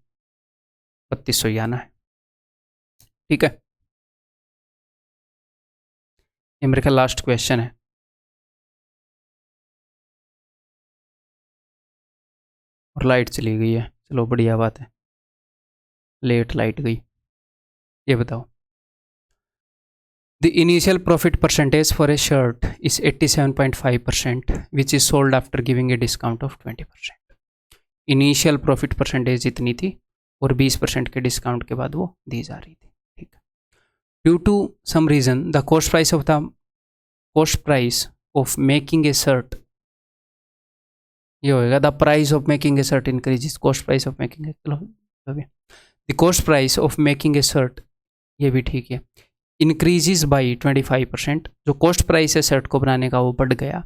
3200 ही आना है, ठीक है। ये मेरे ख्याल लास्ट क्वेश्चन है। और लाइट चली गई है, चलो बढ़िया बात है, लेट लाइट गई। ये बताओ, the initial profit percentage for a shirt is 87.5%, which is sold after giving a discount of 20%। Initial profit percentage इतनी थी, और 20% के डिस्काउंट के बाद वो दी जा रही थी, ठीक है। Due to some reason the cost price of making a shirt, ये होएगा the price of making a shirt increases, cost price of making a, चलो the cost price of making a shirt, ये भी ठीक है, इंक्रीजेस बाई 25%। जो cost price है shirt को बनाने का वो बढ़ गया,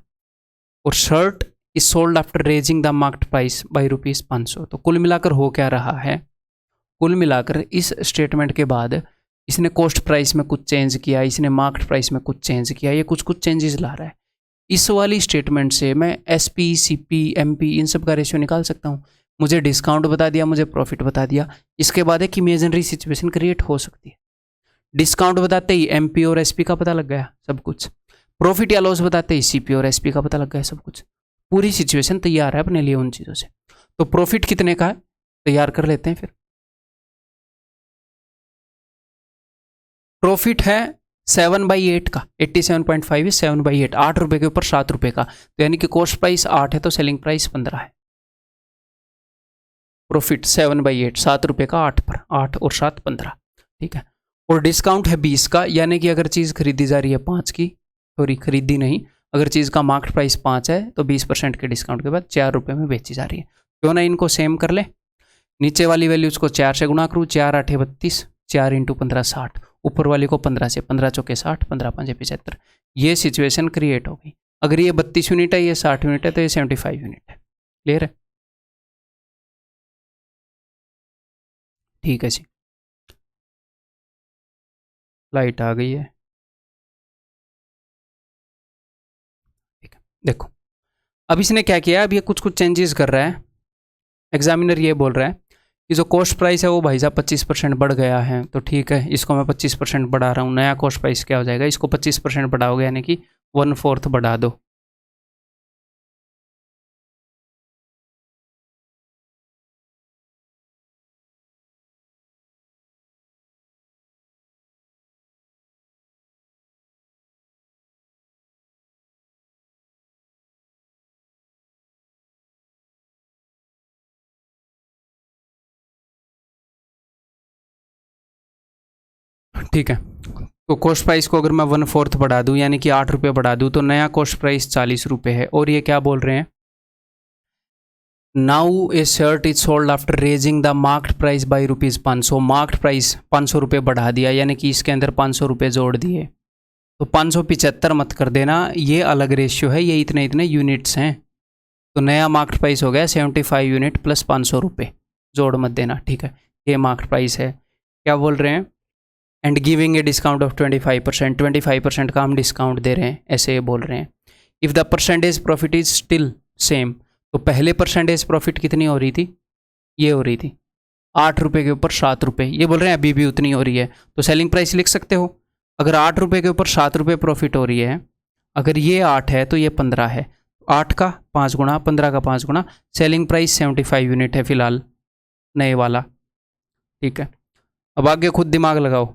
और shirt is sold after raising the market price by ₹500। तो कुल मिलाकर हो क्या रहा है? कुल मिलाकर इस स्टेटमेंट के बाद इसने कॉस्ट प्राइस में कुछ चेंज किया, इसने मार्केट प्राइस में कुछ चेंज किया, ये कुछ कुछ चेंजेस ला रहा है। इस वाली स्टेटमेंट से मैं SP, CP, MP इन सब का रेशियो निकाल सकता हूँ। मुझे डिस्काउंट बता दिया, मुझे प्रॉफिट बता दिया, इसके बाद एक इमेजिनरी सिचुएशन क्रिएट हो सकती है। डिस्काउंट बताते ही MP और SP का पता लग गया सब कुछ, प्रॉफिट या लॉस बताते ही CP और SP का पता लग गया सब कुछ, पूरी सिचुएशन तैयार है अपने लिए उन चीज़ों से। तो प्रॉफिट कितने का है तैयार कर लेते हैं फिर। प्रॉफिट है 7/8 का, 87.5 is 7/8, 8 रुपये के ऊपर 7 रुपये का, तो यानी कि कॉस्ट प्राइस 8 है तो सेलिंग प्राइस 15 है। प्रॉफिट 7/8, 7 रुपये का 8 पर, 8 और 7 15, ठीक है। और डिस्काउंट है 20 का, यानी कि अगर चीज़ खरीदी जा रही है 5 की, सॉरी खरीदी नहीं, अगर चीज़ का मार्केट प्राइस 5 है तो 20% के डिस्काउंट के बाद 4 रुपये में बेची जा रही है। क्यों ना इनको सेम कर ले, नीचे वाली वैल्यूज को 4 से गुणा करूँ, 4 8 32, 4 × 15 60, ऊपर वाली को 15 से, 15 चौके 60, 15 5 75, ये सिचुएशन क्रिएट हो गई। अगर ये 32 यूनिट है, ये 60 यूनिट है, तो ये 75 यूनिट है। क्लियर है? ठीक है जी, लाइट आ गई है। ठीक है, देखो अब इसने क्या किया, अब ये कुछ कुछ चेंजेस कर रहा है। एग्जामिनर ये बोल रहा है कि जो कॉस्ट प्राइस है वो भाई साहब 25% बढ़ गया है, तो ठीक है इसको मैं 25% बढ़ा रहा हूँ। नया कॉस्ट प्राइस क्या हो जाएगा, इसको 25% बढ़ाओगे यानी कि 1/4 बढ़ा दो। ठीक है, तो कॉस्ट प्राइस को अगर मैं 1/4 बढ़ा दूं यानी कि 8 रुपये बढ़ा दूं, तो नया कॉस्ट प्राइस 40 रुपये है। और ये क्या बोल रहे हैं, now A shirt is sold after raising the market price by ₹500। Market price 500 रुपये बढ़ा दिया, यानी कि इसके अंदर 500 रुपये जोड़ दिए, तो 575 मत कर देना, ये अलग रेशियो है, ये इतने इतने यूनिट्स हैं। तो नया मार्केट प्राइस हो गया 75 यूनिट प्लस 500 रुपये, जोड़ मत देना, ठीक है। ये मार्केट प्राइस है। क्या बोल रहे हैं, and giving a discount of 25%, 25% का हम डिस्काउंट दे रहे हैं, ऐसे ये बोल रहे हैं। If the percentage profit is still same, तो पहले परसेंटेज प्रॉफिट कितनी हो रही थी, ये हो रही थी 8 रुपये के ऊपर 7 रुपये, ये बोल रहे हैं अभी भी उतनी हो रही है, तो सेलिंग प्राइस लिख सकते हो। अगर 8 रुपये के ऊपर 7 रुपये प्रॉफिट हो रही है, अगर ये 8 है तो ये 15 है, 8 का 5 गुना, 15 का 5 गुना, सेलिंग प्राइस 75 यूनिट है फिलहाल नए वाला, ठीक है। अब आगे खुद दिमाग लगाओ,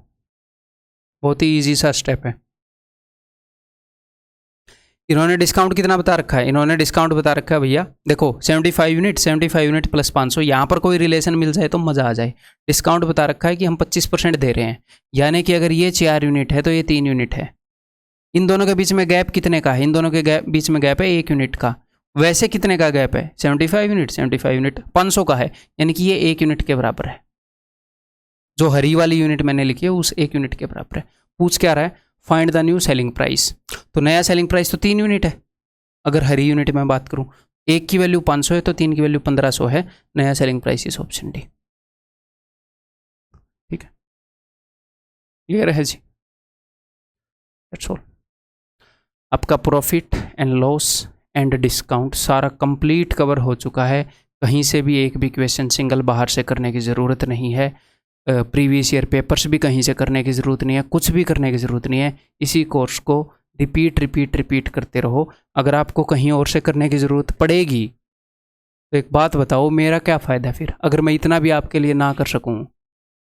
बहुत ही इजी सा स्टेप है। इन्होंने डिस्काउंट कितना बता रखा है, इन्होंने डिस्काउंट बता रखा है भैया, देखो 75 यूनिट, 75 यूनिट प्लस 500, यहाँ पर कोई रिलेशन मिल जाए तो मज़ा आ जाए। डिस्काउंट बता रखा है कि हम 25% दे रहे हैं, यानी कि अगर ये 4 यूनिट है तो ये 3 यूनिट है। इन दोनों के बीच में गैप कितने का है, इन दोनों के बीच में गैप है 1 यूनिट का। वैसे कितने का गैप है, 75 यूनिट, 75 यूनिट 500 का है, यानी कि ये 1 यूनिट के बराबर है। जो हरी वाली यूनिट मैंने लिखी है उस 1 यूनिट के बराबर है। पूछ क्या रहा है, find the new selling price, तो नया सेलिंग प्राइस तो 3 यूनिट है। अगर हरी यूनिट में बात करूं, 1 की वैल्यू 500 है तो 3 की वैल्यू 1500 है। नया सेलिंग प्राइस इस ऑप्शन डी, ठीक है। क्लियर है जी, दैट्स ऑल। आपका profit and loss and discount सारा कंप्लीट कवर हो चुका है। कहीं से भी एक भी क्वेश्चन सिंगल बाहर से करने की ज़रूरत नहीं है। प्रीवियस ईयर पेपर्स भी कहीं से करने की ज़रूरत नहीं है, कुछ भी करने की ज़रूरत नहीं है। इसी कोर्स को रिपीट करते रहो। अगर आपको कहीं और से करने की ज़रूरत पड़ेगी तो एक बात बताओ, मेरा क्या फ़ायदा फिर, अगर मैं इतना भी आपके लिए ना कर सकूं।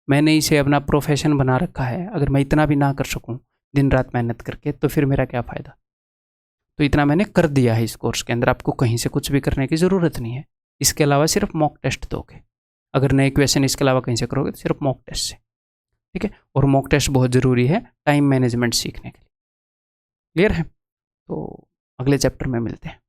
मैंने इसे अपना प्रोफेशन बना रखा है, अगर मैं इतना भी ना कर सकूं दिन रात मेहनत करके, तो फिर मेरा क्या फ़ायदा। तो इतना मैंने कर दिया है इस कोर्स के अंदर, आपको कहीं से कुछ भी करने की ज़रूरत नहीं है। इसके अलावा सिर्फ मॉक टेस्ट दोगे, अगर नए क्वेश्चन इसके अलावा कहीं से करोगे तो सिर्फ मॉक टेस्ट से, ठीक है। और मॉक टेस्ट बहुत ज़रूरी है टाइम मैनेजमेंट सीखने के लिए। क्लियर है? तो अगले चैप्टर में मिलते हैं।